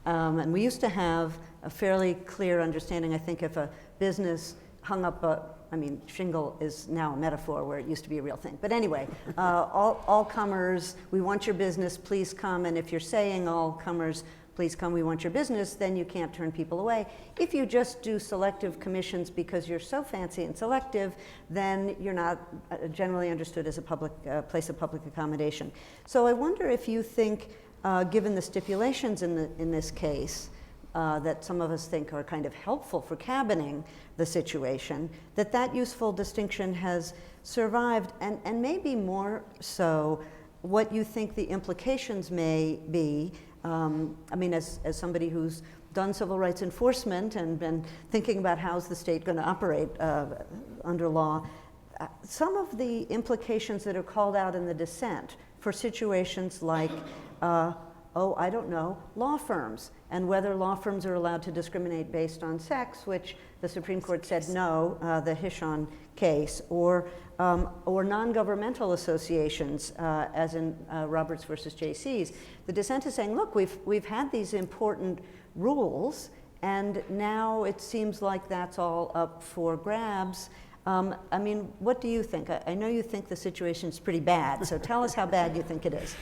And we used to have a fairly clear understanding, I think, if a business hung up shingle is now a metaphor where it used to be a real thing. But anyway, all comers, we want your business, please come. And if you're saying all comers, please come, we want your business, then you can't turn people away. If you just do selective commissions because you're so fancy and selective, then you're not generally understood as a public place of public accommodation. So I wonder if you think, given the stipulations in this case, that some of us think are kind of helpful for cabining the situation, that useful distinction has survived, and maybe more so, what you think the implications may be. As somebody who's done civil rights enforcement and been thinking about how's the state going to operate under law, some of the implications that are called out in the dissent for situations like, law firms, and whether law firms are allowed to discriminate based on sex, which the Supreme Court said no, the Hishon case, or non-governmental associations, as in Roberts versus JC's. The dissent is saying, look, we've had these important rules, and now it seems like that's all up for grabs. I mean, what do you think? I know you think the situation's pretty bad, so tell us how bad you think it is.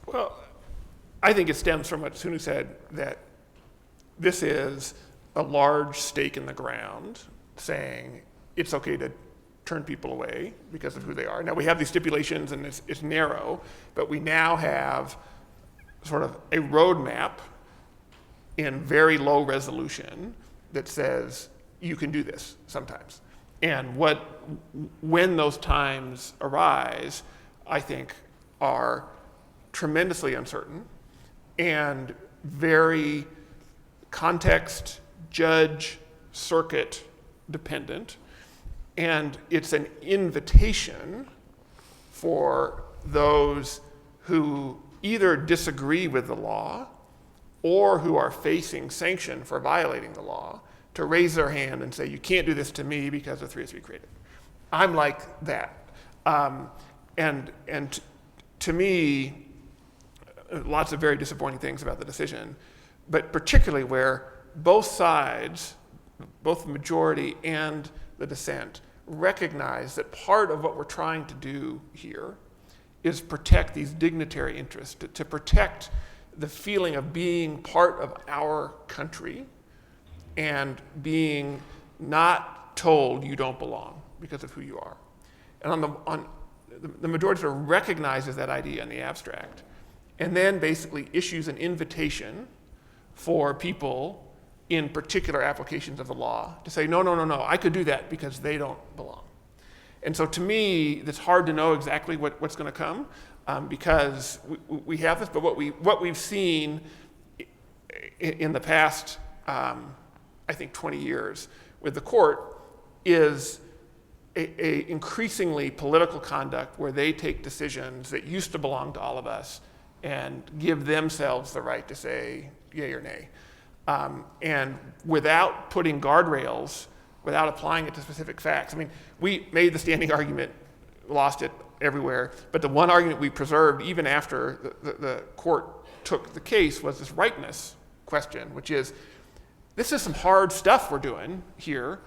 Well, I think it stems from what Sunu said, that this is a large stake in the ground saying it's okay to turn people away because of who they are. Now, we have these stipulations and it's narrow, but we now have sort of a roadmap in very low resolution that says you can do this sometimes. And when those times arise, I think are tremendously uncertain and very context, judge, circuit dependent. And it's an invitation for those who either disagree with the law or who are facing sanction for violating the law to raise their hand and say, you can't do this to me because of 303 created. I'm like that. To me, lots of very disappointing things about the decision, but particularly where both sides, both the majority and the dissent, recognize that part of what we're trying to do here is protect these dignitary interests, to protect the feeling of being part of our country and being not told you don't belong because of who you are. And the majority sort of recognizes that idea in the abstract and then basically issues an invitation for people in particular applications of the law to say, no, I could do that because they don't belong. And so to me, it's hard to know exactly what's going to come because we have this, but what we've seen in the past, I think 20 years with the court is a increasingly political conduct where they take decisions that used to belong to all of us and give themselves the right to say yay or nay. And without putting guardrails, without applying it to specific facts. I mean, we made the standing argument, lost it everywhere, but the one argument we preserved even after the court took the case was this rightness question, which is, this is some hard stuff we're doing here,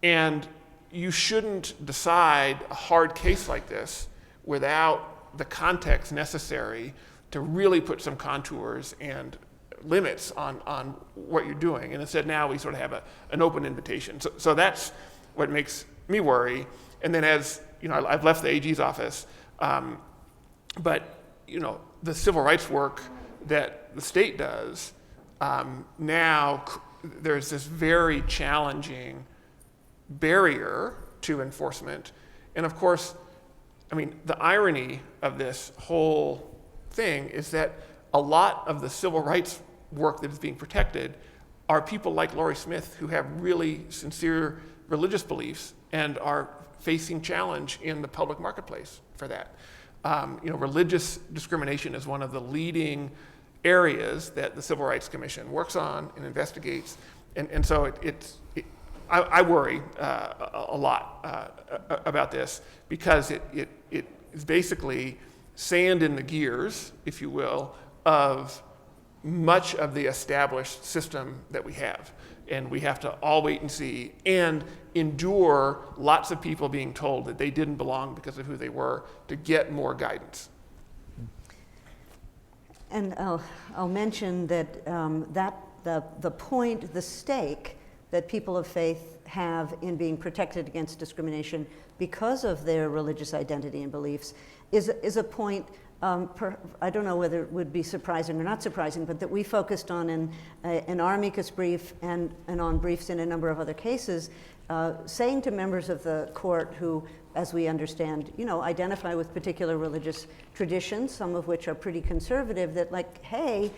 and you shouldn't decide a hard case like this without the context necessary to really put some contours and limits on what you're doing. And instead now we sort of have an open invitation. So that's what makes me worry. And then as, you know, I've left the AG's office, but, you know, the civil rights work that the state does, now there's this very challenging barrier to enforcement. And of course, I mean, the irony of this whole thing is that a lot of the civil rights work that is being protected are people like Laurie Smith who have really sincere religious beliefs and are facing challenge in the public marketplace for that. You know, religious discrimination is one of the leading areas that the Civil Rights Commission works on and investigates. And so I worry a lot about this because it is basically sand in the gears, if you will, of much of the established system that we have. And we have to all wait and see and endure lots of people being told that they didn't belong because of who they were to get more guidance. And I'll mention that the point, the stake that people of faith have in being protected against discrimination because of their religious identity and beliefs is a point, I don't know whether it would be surprising or not surprising, but that we focused on in our amicus brief and on briefs in a number of other cases, saying to members of the court who, as we understand, you know, identify with particular religious traditions, some of which are pretty conservative, that like, hey,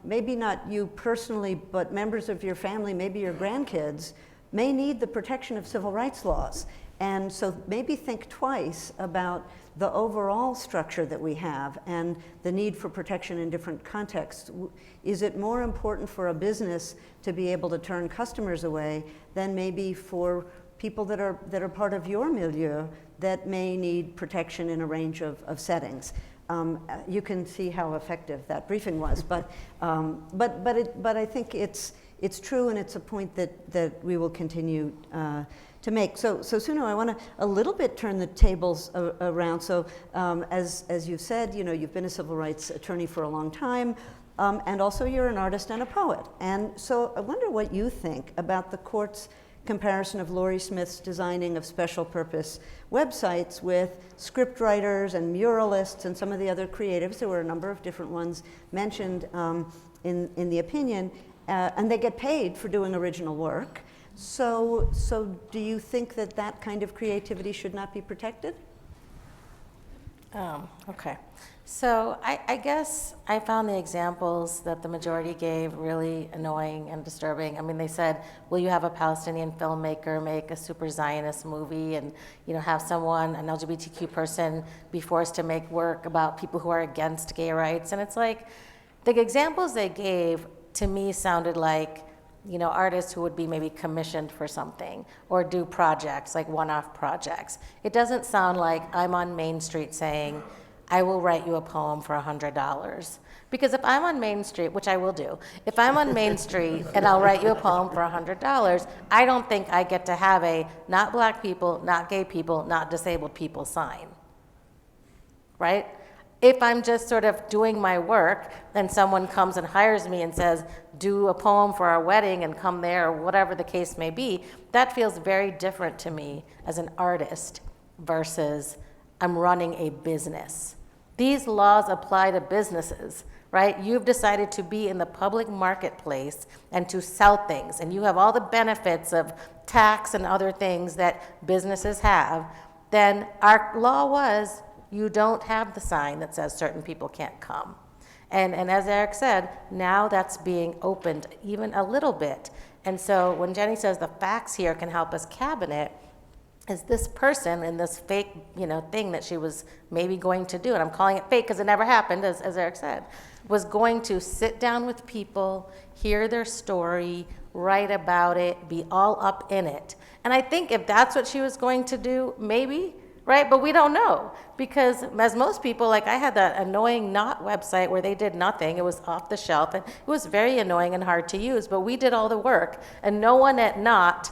maybe not you personally, but members of your family, maybe your grandkids, may need the protection of civil rights laws. And so maybe think twice about the overall structure that we have and the need for protection in different contexts. Is it more important for a business to be able to turn customers away than maybe for people that are part of your milieu that may need protection in a range of settings? You can see how effective that briefing was, but I think it's it's true, and it's a point that we will continue to make. So Suno, I want to a little bit turn the tables around. So as you've said, you've been a civil rights attorney for a long time, and also you're an artist and a poet. And so I wonder what you think about the court's comparison of Laurie Smith's designing of special purpose websites with script writers and muralists and some of the other creatives. There were a number of different ones mentioned in the opinion, and they get paid for doing original work. So do you think that kind of creativity should not be protected? Okay. So I guess I found the examples that the majority gave really annoying and disturbing. I mean, they said, will you have a Palestinian filmmaker make a super Zionist movie and, have someone, an LGBTQ person, be forced to make work about people who are against gay rights? And it's like, the examples they gave to me sounded like, artists who would be maybe commissioned for something or do projects, like one-off projects. It doesn't sound like I'm on Main Street saying, I will write you a poem for $100. Because if I'm on Main Street, which I will do, if I'm on Main Street and I'll write you a poem for $100, I don't think I get to have a not black people, not gay people, not disabled people sign, right? If I'm just sort of doing my work and someone comes and hires me and says, do a poem for our wedding and come there, or whatever the case may be, that feels very different to me as an artist versus I'm running a business. These laws apply to businesses, right? You've decided to be in the public marketplace and to sell things, and you have all the benefits of tax and other things that businesses have. Then our law was, you don't have the sign that says certain people can't come. And as Eric said, now that's being opened even a little bit. And so when Jenny says the facts here can help us cabinet, is this person in this fake, thing that she was maybe going to do, and I'm calling it fake because it never happened, as Eric said, was going to sit down with people, hear their story, write about it, be all up in it. And I think if that's what she was going to do, maybe, right? But we don't know, because as most people, like I had that annoying Knot website where they did nothing. It was off the shelf, and it was very annoying and hard to use, but we did all the work, and no one at Knot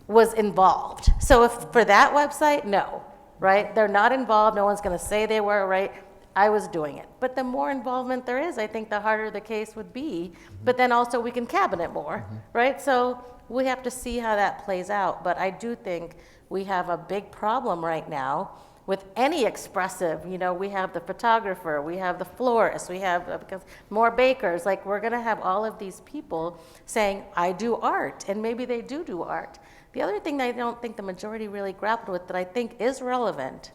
was involved. So if for that website, no, right? They're not involved. No one's going to say they were, right? I was doing it. But the more involvement there is, I think the harder the case would be. But then also we can cabinet more, right? So we have to see how that plays out. But I do think we have a big problem right now with any expressive, we have the photographer, we have the florist, we have more bakers. Like, we're going to have all of these people saying, I do art, and maybe they do art. The other thing that I don't think the majority really grappled with that I think is relevant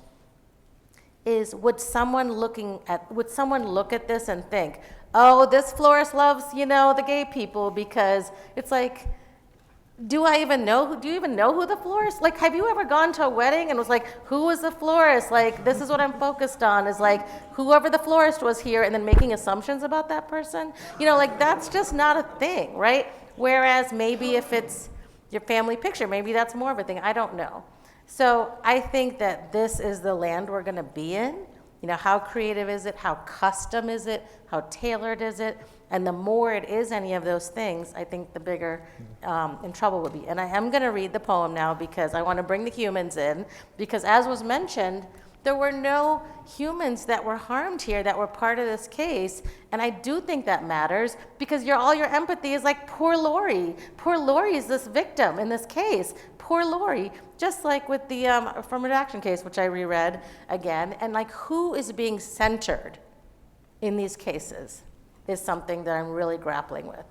is would someone look at this and think, oh, this florist loves, the gay people, because it's like, do you even know who the florist? Like, have you ever gone to a wedding and was like, who was the florist? Like, this is what I'm focused on, is like, whoever the florist was here, and then making assumptions about that person. That's just not a thing, right? Whereas maybe if it's your family picture, maybe that's more of a thing. I don't know. So I think that this is the land we're going to be in. How creative is it? How custom is it? How tailored is it? And the more it is any of those things, I think the bigger in trouble we'll be. And I am going to read the poem now because I want to bring the humans in, because as was mentioned, there were no humans that were harmed here that were part of this case. And I do think that matters, because all your empathy is like, poor Lori. Poor Lori is this victim in this case. Poor Lori. Just like with the affirmative action case, which I reread again. And like, who is being centered in these cases is something that I'm really grappling with,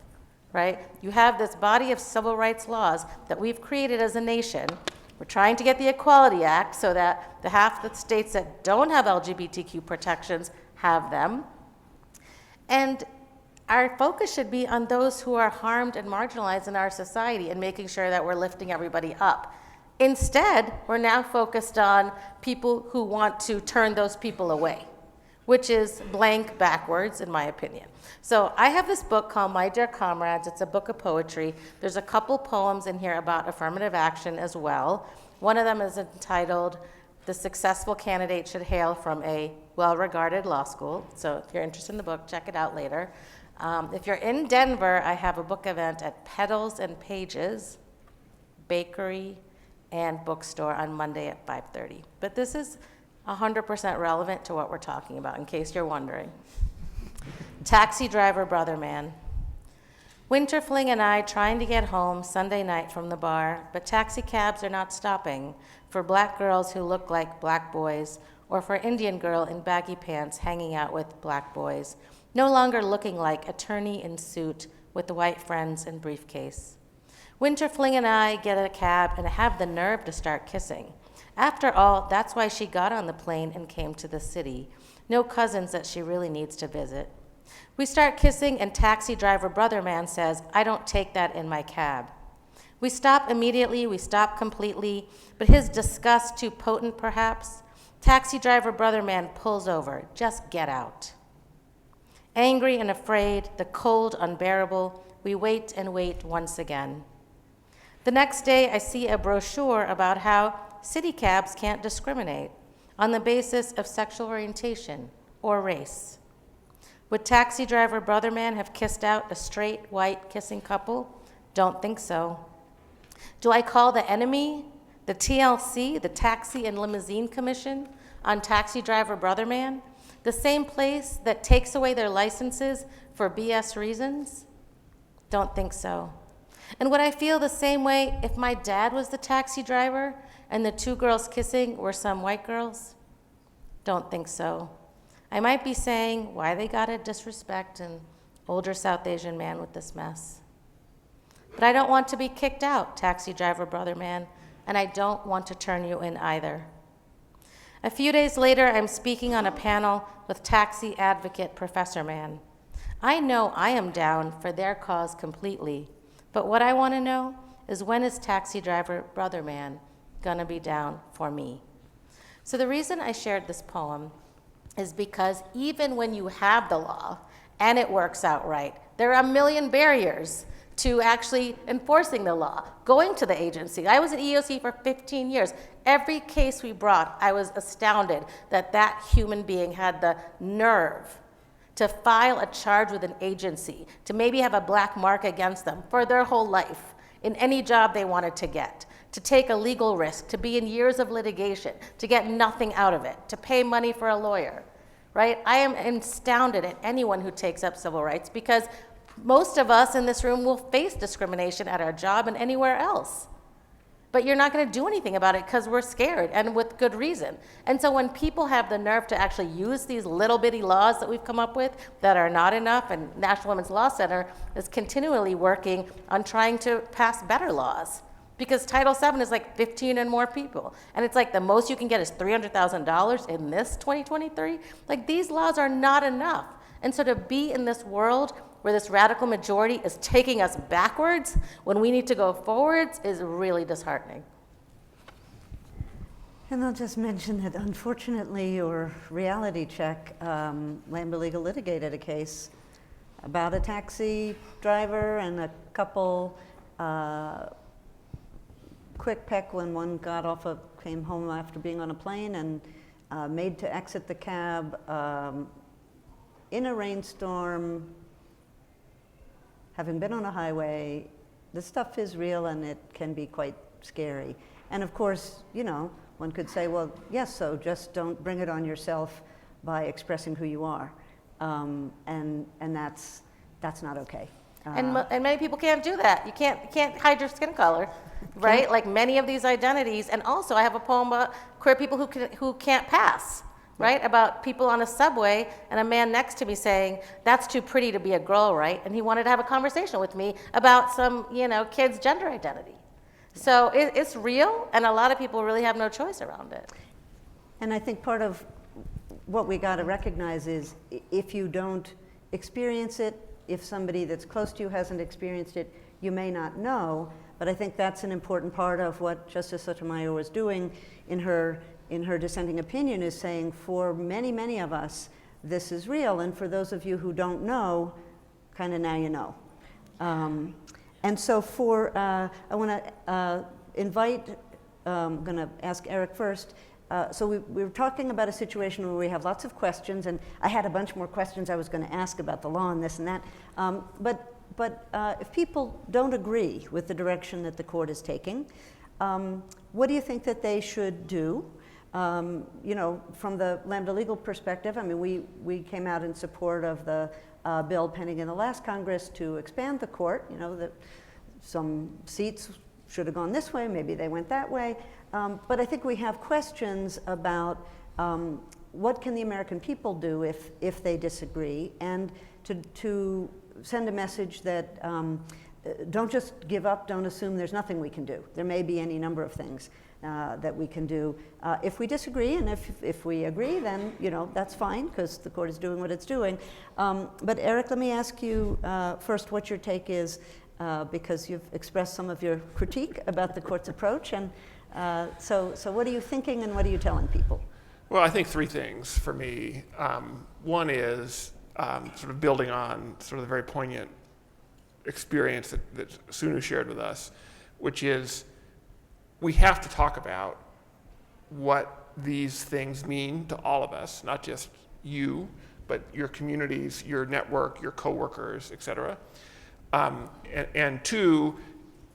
right? You have this body of civil rights laws that we've created as a nation. We're trying to get the Equality Act so that the half the states that don't have LGBTQ protections have them. And our focus should be on those who are harmed and marginalized in our society and making sure that we're lifting everybody up. Instead, we're now focused on people who want to turn those people away, which is blank backwards, in my opinion. So I have this book called My Dear Comrades. It's a book of poetry. There's a couple poems in here about affirmative action as well. One of them is entitled, The Successful Candidate Should Hail from a Well-Regarded Law School. So if you're interested in the book, check it out later. If you're in Denver, I have a book event at Petals and Pages Bakery and Bookstore on Monday at 5:30. But this is 100% relevant to what we're talking about, in case you're wondering. Taxi driver brother man. Winterfling and I trying to get home Sunday night from the bar, but taxi cabs are not stopping for black girls who look like black boys, or for Indian girl in baggy pants hanging out with black boys, no longer looking like attorney in suit with the white friends and briefcase. Winterfling and I get a cab and have the nerve to start kissing. After all, that's why she got on the plane and came to the city. No cousins that she really needs to visit. We start kissing and taxi driver brother man says, "I don't take that in my cab." We stop immediately, we stop completely, but his disgust too potent perhaps. Taxi driver brother man pulls over, "Just get out." Angry and afraid, the cold unbearable, we wait and wait once again. The next day, I see a brochure about how city cabs can't discriminate on the basis of sexual orientation or race. Would taxi driver brother man have kissed out a straight white kissing couple? Don't think so. Do I call the enemy, the TLC, the Taxi and Limousine Commission, on taxi driver brother man, the same place that takes away their licenses for BS reasons? Don't think so. And would I feel the same way if my dad was the taxi driver and the two girls kissing were some white girls? Don't think so. I might be saying, why they gotta disrespect an older South Asian man with this mess? But I don't want to be kicked out, taxi driver brother man, and I don't want to turn you in either. A few days later, I'm speaking on a panel with taxi advocate Professor Man. I know I am down for their cause completely, but what I want to know is, when is taxi driver brother man gonna be down for me? So the reason I shared this poem is because even when you have the law and it works out right, there are a million barriers to actually enforcing the law, going to the agency. I was at EEOC for 15 years. Every case we brought, I was astounded that that human being had the nerve to file a charge with an agency, to maybe have a black mark against them for their whole life in any job they wanted to get, to take a legal risk, to be in years of litigation, to get nothing out of it, to pay money for a lawyer, right? I am astounded at anyone who takes up civil rights, because most of us in this room will face discrimination at our job and anywhere else. But you're not going to do anything about it because we're scared, and with good reason. And so when people have the nerve to actually use these little bitty laws that we've come up with that are not enough, and National Women's Law Center is continually working on trying to pass better laws, because Title VII is like 15 and more people. And it's like the most you can get is $300,000 in this 2023. Like, these laws are not enough. And so to be in this world where this radical majority is taking us backwards when we need to go forwards is really disheartening. And I'll just mention that, unfortunately, your reality check, Lambda Legal litigated a case about a taxi driver and a couple quick peck when one came home after being on a plane and made to exit the cab in a rainstorm, having been on a highway. This stuff is real, and it can be quite scary. And of course, you know, one could say, well, yes, so just don't bring it on yourself by expressing who you are. And that's not okay. And many people can't do that. You can't hide your skin color, right? Like many of these identities. And also, I have a poem about queer people who can't pass, right? About people on a subway and a man next to me saying, "That's too pretty to be a girl, right?" And he wanted to have a conversation with me about some, kid's gender identity. So it's real, and a lot of people really have no choice around it. And I think part of what we got to recognize is, if you don't experience it, if somebody that's close to you hasn't experienced it, you may not know. But I think that's an important part of what Justice Sotomayor was doing in her dissenting opinion, is saying, for many, many of us, this is real. And for those of you who don't know, kind of now you know. And so I want to invite, I'm going to ask Eric first, so we were talking about a situation where we have lots of questions, and I had a bunch more questions I was going to ask about the law and this and that. But if people don't agree with the direction that the court is taking, what do you think that they should do? You know, from the Lambda Legal perspective, I mean, we came out in support of the bill pending in the last Congress to expand the court. You know, that some seats should have gone this way, maybe they went that way. But I think we have questions about what can the American people do if they disagree, and to send a message that don't just give up, don't assume there's nothing we can do. There may be any number of things that we can do if we disagree, and if we agree, then, you know, that's fine, because the court is doing what it's doing. But Eric, let me ask you first what your take is, because you've expressed some of your critique about the court's approach, and so what are you thinking and what are you telling people? Well, I think three things for me. One is sort of building on sort of the very poignant experience that Sunu shared with us, which is we have to talk about what these things mean to all of us, not just you, but your communities, your network, your coworkers, et cetera. And two,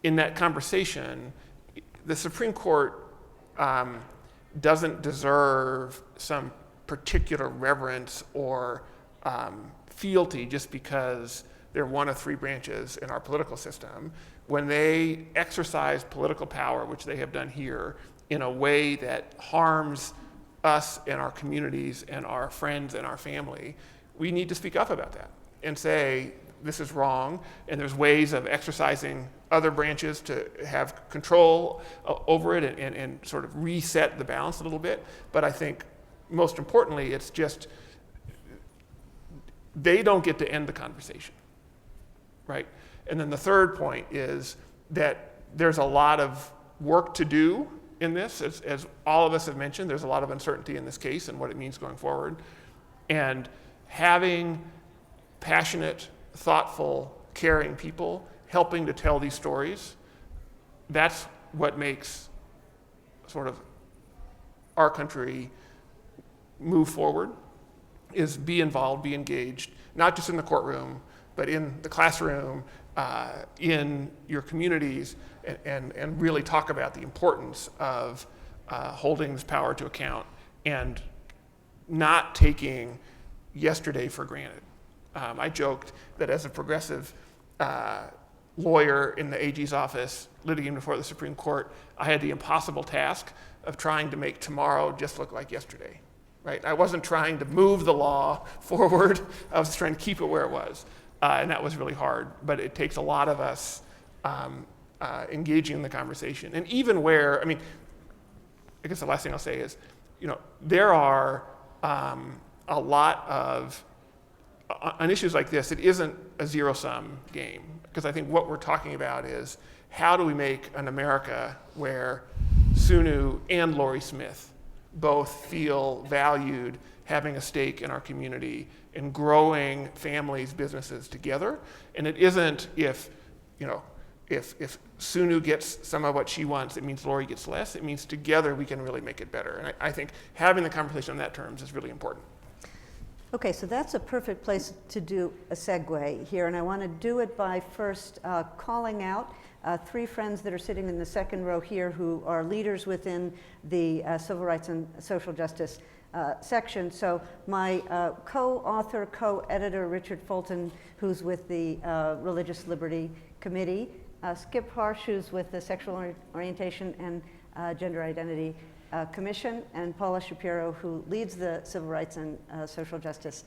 in that conversation, the Supreme Court doesn't deserve some particular reverence or fealty just because they're one of three branches in our political system. When they exercise political power, which they have done here, in a way that harms us and our communities and our friends and our family, we need to speak up about that and say, this is wrong, and there's ways of exercising other branches to have control over it and sort of reset the balance a little bit. But I think most importantly, it's just, they don't get to end the conversation, right? And then the third point is that there's a lot of work to do in this. As all of us have mentioned, there's a lot of uncertainty in this case and what it means going forward. And having passionate, thoughtful, caring people helping to tell these stories, that's what makes sort of our country move forward, is be involved, be engaged, not just in the courtroom, but in the classroom, in your communities, and really talk about the importance of holding this power to account and not taking yesterday for granted. I joked that as a progressive lawyer in the AG's office litigating before the Supreme Court, I had the impossible task of trying to make tomorrow just look like yesterday, right? I wasn't trying to move the law forward. I was trying to keep it where it was. And that was really hard, but it takes a lot of us engaging in the conversation. And even where, I mean, I guess the last thing I'll say is, you know, there are a lot of, on issues like this, it isn't a zero-sum game, because I think what we're talking about is how do we make an America where Sunu and Lori Smith both feel valued, having a stake in our community, in growing families, businesses together. And it isn't if Sunu gets some of what she wants, it means Lori gets less. It means together we can really make it better. And I think having the conversation on that terms is really important. Okay, so that's a perfect place to do a segue here, and I want to do it by first calling out three friends that are sitting in the second row here who are leaders within the civil rights and social justice section. So my co-author, co-editor, Richard Fulton, who's with the Religious Liberty Committee, Skip Harsh, who's with the Sexual Orientation and Gender Identity Commission, and Paula Shapiro, who leads the Civil Rights and Social Justice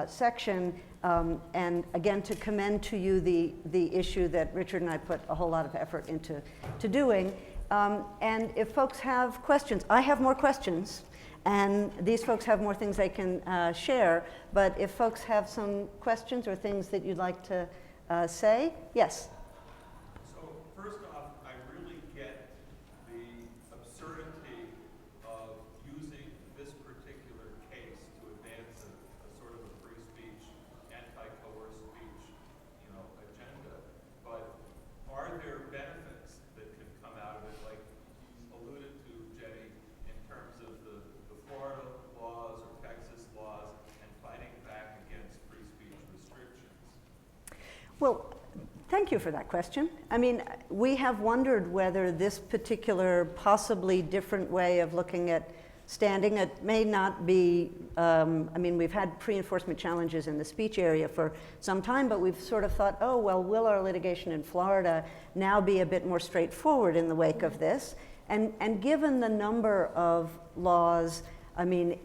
section. And again, to commend to you the issue that Richard and I put a whole lot of effort into doing. And if folks have questions, I have more questions, and these folks have more things they can share, but if folks have some questions or things that you'd like to say, yes? So first off, I really get the absurdity of using this particular case to advance a sort of a free speech, anti-coerce speech, agenda. But are there benefits that can come out of it, like you alluded to, Jenny, in terms of the thank you for that question. I mean, we have wondered whether this particular possibly different way of looking at standing, it may not be, I mean, we've had pre-enforcement challenges in the speech area for some time, but we've sort of thought, oh, well, will our litigation in Florida now be a bit more straightforward in the wake of this? And given the number of laws, I mean,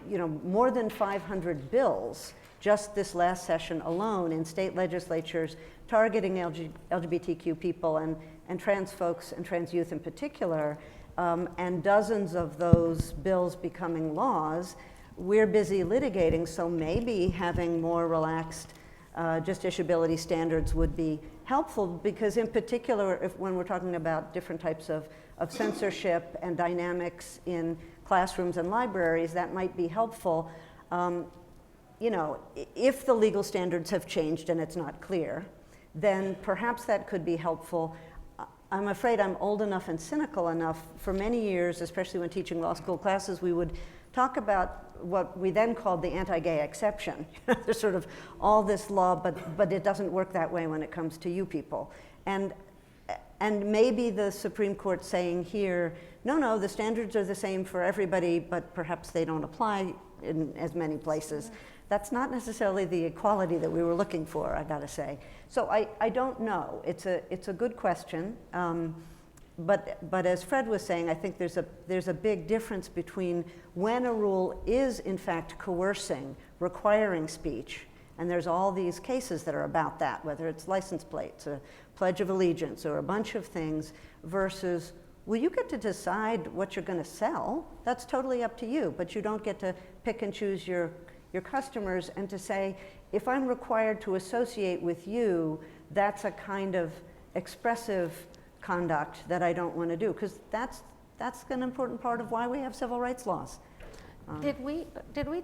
you know, more than 500 bills just this last session alone in state legislatures targeting LGBTQ people and trans folks and trans youth in particular, and dozens of those bills becoming laws, we're busy litigating, so maybe having more relaxed justiciability standards would be helpful, because in particular, when we're talking about different types of censorship and dynamics in classrooms and libraries, that might be helpful. You know, if the legal standards have changed and it's not clear, then perhaps that could be helpful. I'm afraid I'm old enough and cynical enough. For many years, especially when teaching law school classes, we would talk about what we then called the anti-gay exception. There's sort of all this law, but it doesn't work that way when it comes to you people. And maybe the Supreme Court saying here, no, the standards are the same for everybody, but perhaps they don't apply in as many places. That's not necessarily the equality that we were looking for, I gotta say. So I don't know. It's a good question. But as Fred was saying, I think there's a big difference between when a rule is in fact coercing, requiring speech, and there's all these cases that are about that, whether it's license plates, or Pledge of Allegiance, or a bunch of things, versus, well, you get to decide what you're gonna sell. That's totally up to you, but you don't get to pick and choose your customers, and to say, if I'm required to associate with you, that's a kind of expressive conduct that I don't want to do, because that's an important part of why we have civil rights laws. Did we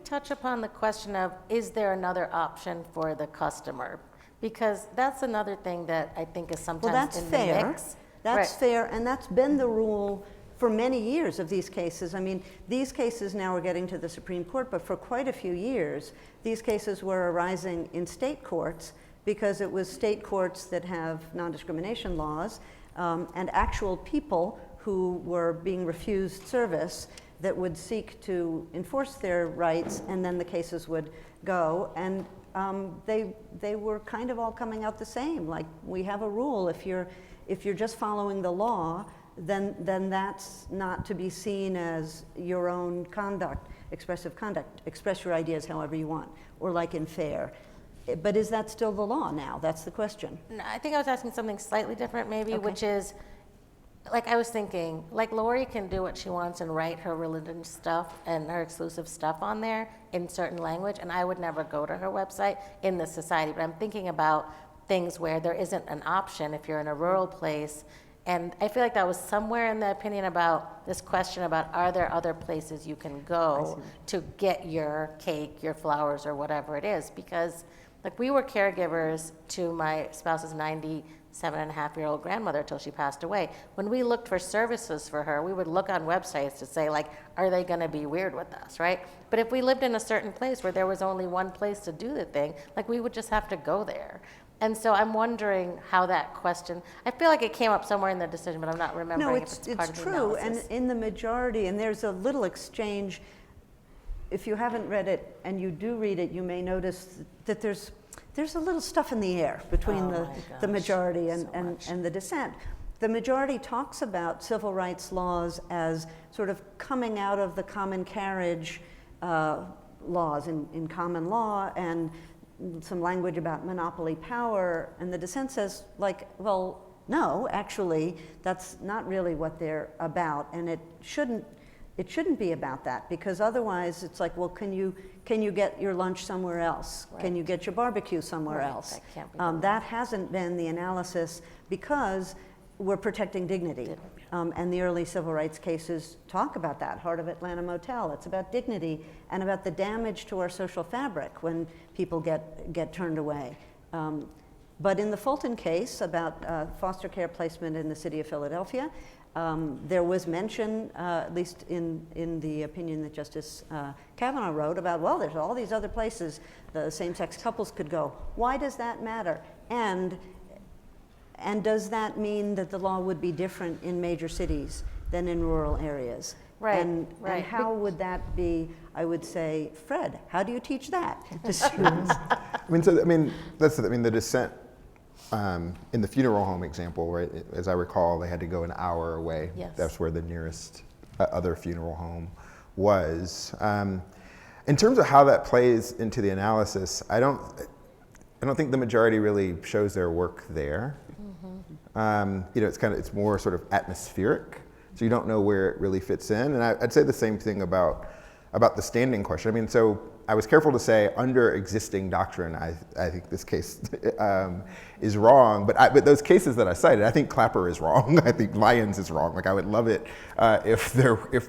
touch upon the question of, is there another option for the customer? Because that's another thing that I think is sometimes in the mix. That's Right. fair, and that's been the rule for many years of these cases. I mean, these cases now are getting to the Supreme Court, but for quite a few years, these cases were arising in state courts, because it was state courts that have non-discrimination laws, and actual people who were being refused service that would seek to enforce their rights, and then the cases would go. And they were kind of all coming out the same. Like, we have a rule, if you're just following the law, then that's not to be seen as your own conduct, expressive conduct. Express your ideas however you want, or like in fair. But is that still the law now? That's the question. No, I think I was asking something slightly different maybe, Okay. which is, like I was thinking, like Lori can do what she wants and write her religion stuff and her exclusive stuff on there in certain language, and I would never go to her website in the society. But I'm thinking about things where there isn't an option if you're in a rural place. And I feel like that was somewhere in the opinion about this question about, are there other places you can go to get your cake, your flowers, or whatever it is? Because like, we were caregivers to my spouse's 97-and-a-half-year-old grandmother till she passed away. When we looked for services for her, we would look on websites to say, like, are they gonna be weird with us, right? But if we lived in a certain place where there was only one place to do the thing, like, we would just have to go there. And so I'm wondering how that question, I feel like it came up somewhere in the decision, but I'm not remembering No, if it's part of the true, analysis. and in the majority, and there's a little exchange. If you haven't read it and you do read it, you may notice that there's a little stuff in the air between Oh the my gosh, majority so much. and the dissent. The majority talks about civil rights laws as sort of coming out of the common carriage laws in common law, and some language about monopoly power, and the dissent says, like, well, no, actually, that's not really what they're about, and it shouldn't be about that, because otherwise it's like, well, can you get your lunch somewhere else? Right. Can you get your barbecue somewhere Right, else? that can't be the That hasn't been the analysis, because we're protecting dignity. And the early civil rights cases talk about that. Heart of Atlanta Motel, it's about dignity and about the damage to our social fabric when people get turned away. But in the Fulton case about foster care placement in the city of Philadelphia, There was mention, at least in the opinion that Justice Kavanaugh wrote, about, well, there's all these other places the same-sex couples could go. Why does that matter? And does that mean that the law would be different in major cities than in rural areas? Right, And right. how would that be, I would say, Fred, how do you teach that to students? The dissent in the funeral home example, right? As I recall, they had to go an hour away. Yes. That's where the nearest other funeral home was. In terms of how that plays into the analysis, I don't think the majority really shows their work there. It's more sort of atmospheric, so you don't know where it really fits in. And I'd say the same thing about the standing question. So I was careful to say under existing doctrine, I think this case is wrong. But those cases that I cited, I think Clapper is wrong. I think Lyons is wrong. Like, I would love it if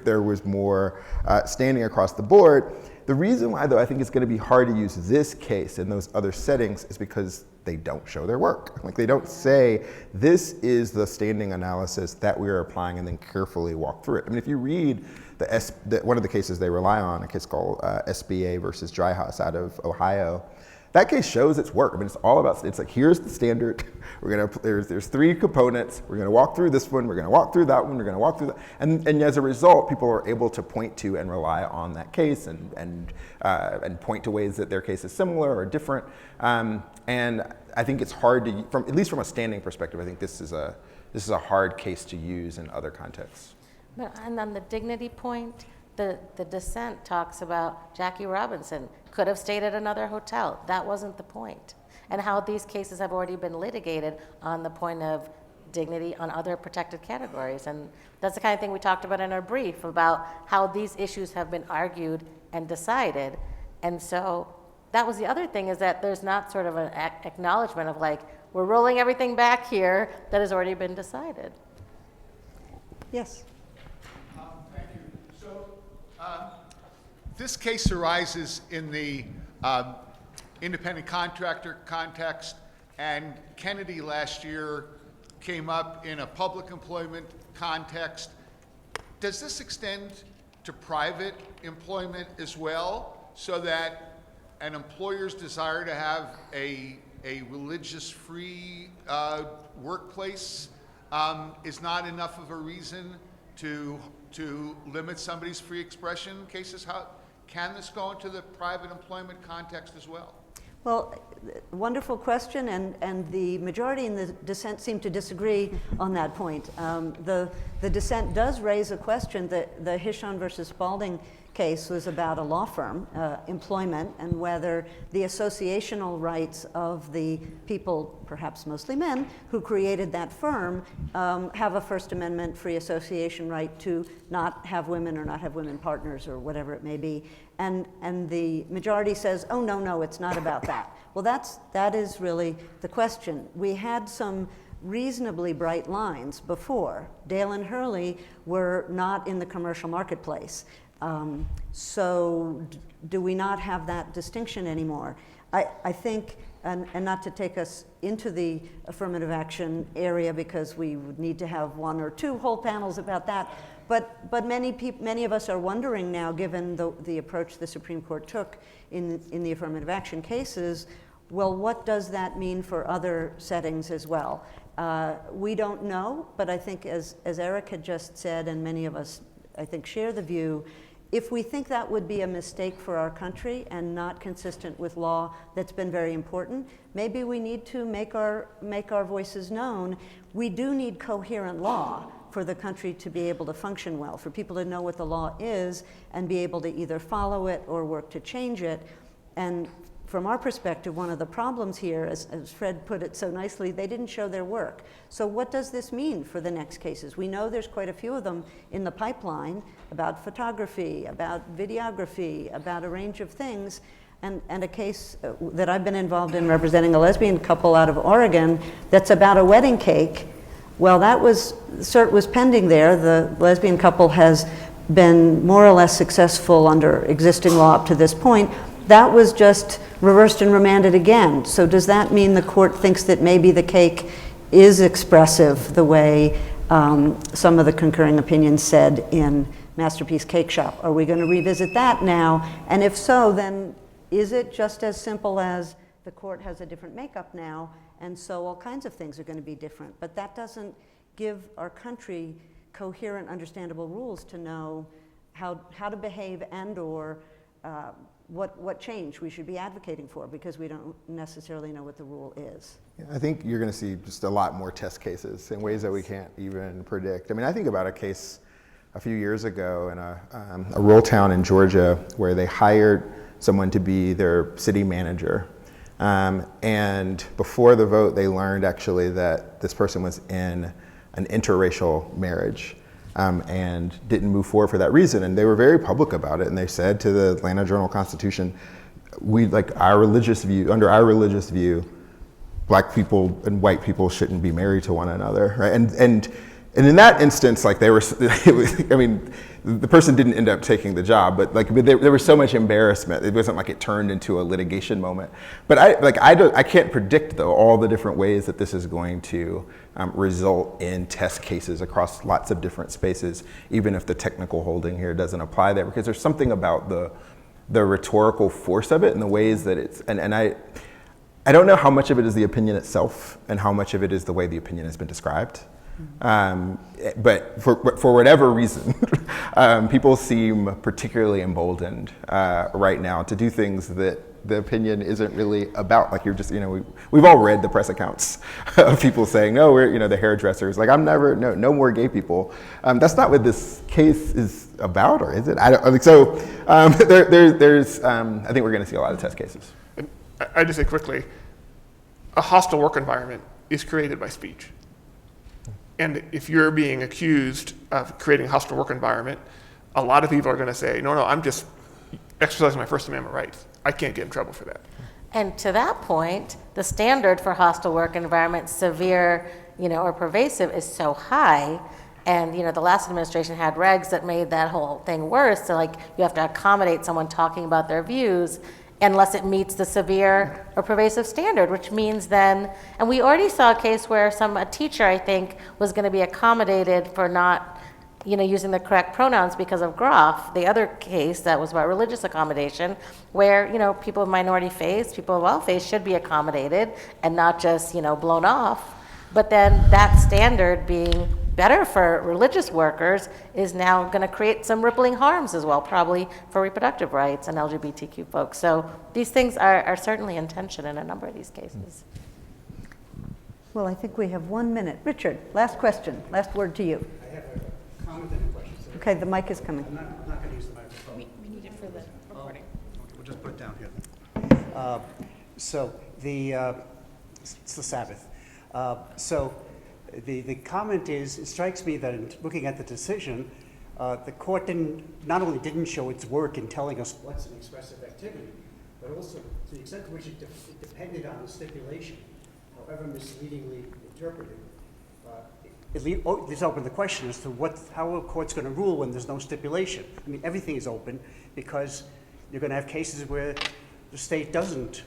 there was more standing across the board. The reason why, though, I think it's going to be hard to use this case in those other settings is because they don't show their work. Like, they don't say, this is the standing analysis that we are applying, and then carefully walk through it. I mean, if you read one of the cases they rely on, a case called SBA versus Dryhouse out of Ohio, that case shows its work. I mean, it's all about, it's like, here's the standard. There's three components. We're gonna walk through this one. We're gonna walk through that one. We're gonna walk through that. And as a result, people are able to point to and rely on that case and point to ways that their case is similar or different. And I think it's hard to, at least from a standing perspective, I think this is a hard case to use in other contexts. And on the dignity point, the dissent talks about Jackie Robinson could have stayed at another hotel. That wasn't the point. And how these cases have already been litigated on the point of dignity on other protected categories. And that's the kind of thing we talked about in our brief, about how these issues have been argued and decided. And so that was the other thing, is that there's not sort of an acknowledgement of, like, we're rolling everything back here that has already been decided. Yes. Thank you. So this case arises in the independent contractor context, and Kennedy last year came up in a public employment context. Does this extend to private employment as well, so that an employer's desire to have a religious-free workplace is not enough of a reason to limit somebody's free expression cases? How can this go into the private employment context as well? Well, wonderful question, and the majority in the dissent seem to disagree on that point. The dissent does raise a question that the Hishon versus Spalding case was about a law firm, employment, and whether the associational rights of the people, perhaps mostly men, who created that firm have a First Amendment free association right to not have women or not have women partners or whatever it may be. And the majority says, oh, no, it's not about that. Well, that is really the question. We had some reasonably bright lines before. Dale and Hurley were not in the commercial marketplace. So do we not have that distinction anymore? I think, and not to take us into the affirmative action area, because we would need to have one or two whole panels about that, but many of us are wondering now, given the approach the Supreme Court took in the affirmative action cases, well, what does that mean for other settings as well? We don't know, but I think as Eric had just said, and many of us, I think, share the view, if we think that would be a mistake for our country and not consistent with law that's been very important, maybe we need to make our voices known. We do need coherent law for the country to be able to function well, for people to know what the law is and be able to either follow it or work to change it. And from our perspective, one of the problems here, as Fred put it so nicely, they didn't show their work. So what does this mean for the next cases? We know there's quite a few of them in the pipeline about photography, about videography, about a range of things. And a case that I've been involved in representing a lesbian couple out of Oregon that's about a wedding cake. Well, cert was pending there. The lesbian couple has been more or less successful under existing law up to this point. That was just reversed and remanded again. So does that mean the court thinks that maybe the cake is expressive the way some of the concurring opinions said in Masterpiece Cake Shop. Are we going to revisit that now? And if so, then is it just as simple as the court has a different makeup now, and so all kinds of things are going to be different? But that doesn't give our country coherent, understandable rules to know how to behave and or what change we should be advocating for, because we don't necessarily know what the rule is. I think you're going to see just a lot more test cases in ways that we can't even predict. I mean, I think about a case a few years ago in a rural town in Georgia where they hired someone to be their city manager. And before the vote, they learned actually that this person was in an interracial marriage. And didn't move forward for that reason. And they were very public about it. And they said to the Atlanta Journal-Constitution, under our religious view, black people and white people shouldn't be married to one another, right? And in that instance, like the person didn't end up taking the job, but there was so much embarrassment. It wasn't like it turned into a litigation moment. But I can't predict though all the different ways that this is going to result in test cases across lots of different spaces, even if the technical holding here doesn't apply there, because there's something about the rhetorical force of it and the ways that it's, and I don't know how much of it is the opinion itself and how much of it is the way the opinion has been described. But for whatever reason, people seem particularly emboldened right now to do things that the opinion isn't really about. Like we've all read the press accounts of people saying, no, we're, the hairdressers, like no more gay people. That's not what this case is about, or is it? I think we're going to see a lot of test cases. And I just say quickly, a hostile work environment is created by speech. And if you're being accused of creating a hostile work environment, a lot of people are going to say, no, I'm just exercising my First Amendment rights. I can't get in trouble for that. And to that point, the standard for hostile work environment, severe, or pervasive, is so high. And the last administration had regs that made that whole thing worse. So you have to accommodate someone talking about their views unless it meets the severe or pervasive standard, which means then, and we already saw a case where a teacher, I think, was going to be accommodated for not using the correct pronouns because of Groff. The other case that was about religious accommodation, where people of minority faiths, people of all faiths should be accommodated and not just blown off. But then that standard being better for religious workers is now going to create some rippling harms as well, probably for reproductive rights and LGBTQ folks. So these things are certainly in tension in a number of these cases. Well, I think we have 1 minute. Richard, last question, last word to you. I have a comment and a question. Okay, the mic is coming. I'm not going to use the microphone. We need it for the recording. We'll just put it down here then. It's the Sabbath. The comment is, it strikes me that in looking at the decision, the court not only didn't show its work in telling us what's an expressive activity, but also to the extent to which it depended on the stipulation, however misleadingly interpreted. It leaves open the question as to how a court's going to rule when there's no stipulation. I mean, everything is open because you're going to have cases where the state doesn't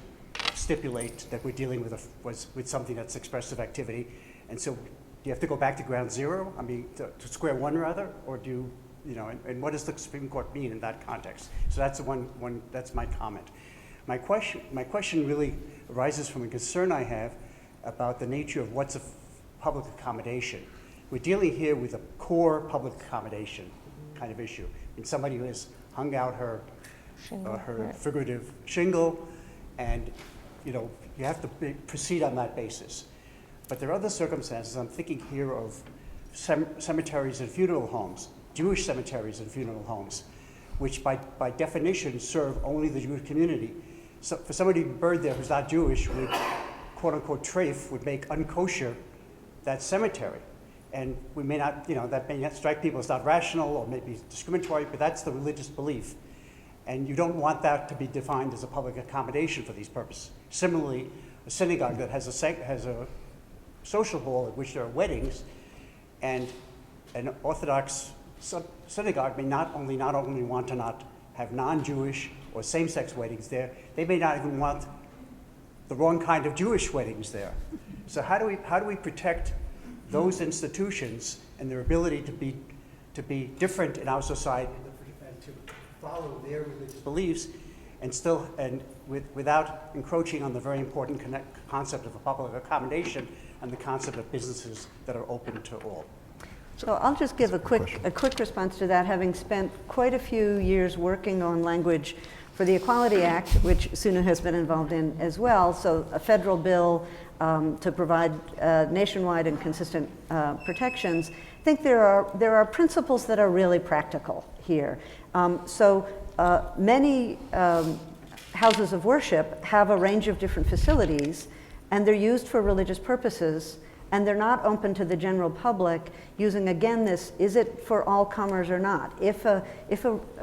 stipulate that we're dealing with something that's expressive activity, and so do you have to go back to ground zero? I mean, to square one rather, or do and what does the Supreme Court mean in that context? So that's that's my comment. My question really arises from a concern I have about the nature of what's a public accommodation. We're dealing here with a core public accommodation kind of issue. I mean, somebody who has hung out her figurative shingle, and you have to proceed on that basis. But there are other circumstances. I'm thinking here of cemeteries and funeral homes, Jewish cemeteries and funeral homes, which by definition serve only the Jewish community. So for somebody buried there who's not Jewish, would quote unquote treif, would make unkosher that cemetery. And we may not, that may not strike people as not rational or maybe discriminatory, but that's the religious belief. And you don't want that to be defined as a public accommodation for these purposes. Similarly, a synagogue that has a social hall at which there are weddings, and an Orthodox synagogue may not only want to not have non-Jewish or same-sex weddings there, they may not even want the wrong kind of Jewish weddings there. So how do we protect those institutions and their ability to be different in our society and to follow their religious beliefs and still, without encroaching on the very important concept of a public accommodation and the concept of businesses that are open to all. So I'll just give a quick response to that, having spent quite a few years working on language for the Equality Act, which Sunu has been involved in as well. So a federal bill to provide nationwide and consistent protections. I think there are principles that are really practical here. Many houses of worship have a range of different facilities, and they're used for religious purposes, and they're not open to the general public, using, again, this, is it for all comers or not? If a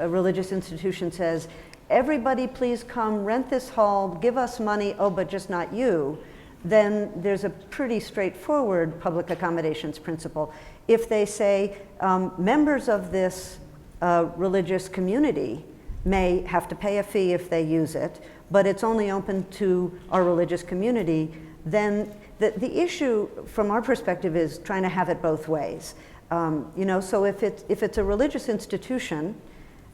religious institution says, everybody please come, rent this hall, give us money, oh, but just not you, then there's a pretty straightforward public accommodations principle. If they say, members of this religious community may have to pay a fee if they use it, but it's only open to our religious community, then the issue from our perspective is trying to have it both ways. So if it's a religious institution,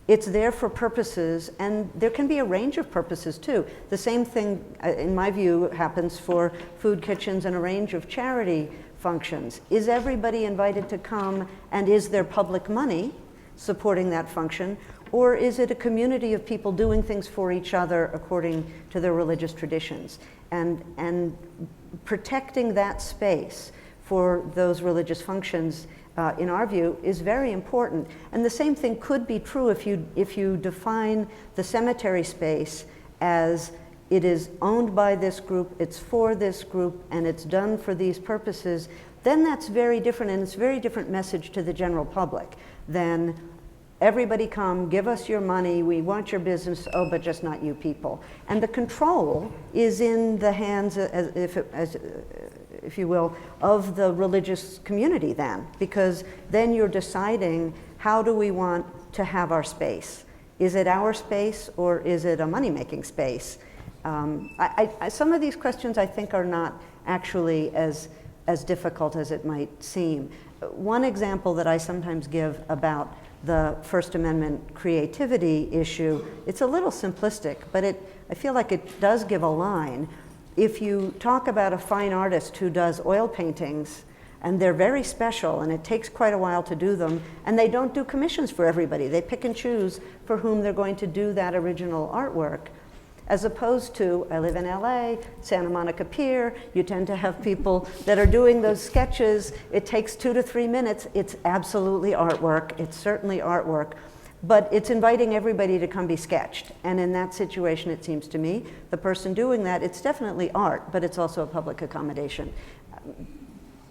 it's there for purposes, and there can be a range of purposes too. The same thing, in my view, happens for food kitchens and a range of charity functions. Is everybody invited to come, and is there public money supporting that function? Or is it a community of people doing things for each other according to their religious traditions? And protecting that space for those religious functions, in our view, is very important. And the same thing could be true if you define the cemetery space as it is owned by this group, it's for this group, and it's done for these purposes. Then that's very different, and it's a very different message to the general public than everybody come, give us your money, we want your business, oh, but just not you people. And the control is in the hands, if you will, of the religious community then, because then you're deciding, how do we want to have our space? Is it our space, or is it a money-making space? Some of these questions, I think, are not actually as difficult as it might seem. One example that I sometimes give about the First Amendment creativity issue, it's a little simplistic, but I feel like it does give a line. If you talk about a fine artist who does oil paintings, and they're very special, and it takes quite a while to do them, and they don't do commissions for everybody. They pick and choose for whom they're going to do that original artwork. As opposed to, I live in LA, Santa Monica Pier, you tend to have people that are doing those sketches. It takes 2 to 3 minutes. It's absolutely artwork. It's certainly artwork. But it's inviting everybody to come be sketched. And in that situation, it seems to me, the person doing that, it's definitely art, but it's also a public accommodation.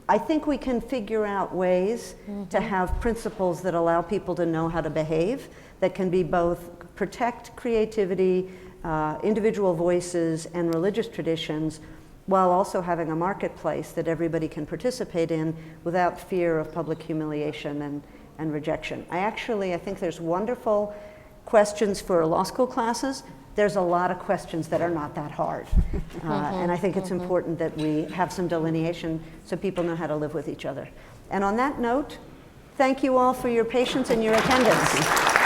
I think we can figure out ways to have principles that allow people to know how to behave, that can be both protect creativity, individual voices, and religious traditions, while also having a marketplace that everybody can participate in without fear of public humiliation and rejection. I think there's wonderful questions for law school classes. There's a lot of questions that are not that hard. And I think it's important that we have some delineation so people know how to live with each other. And on that note, thank you all for your patience and your attendance.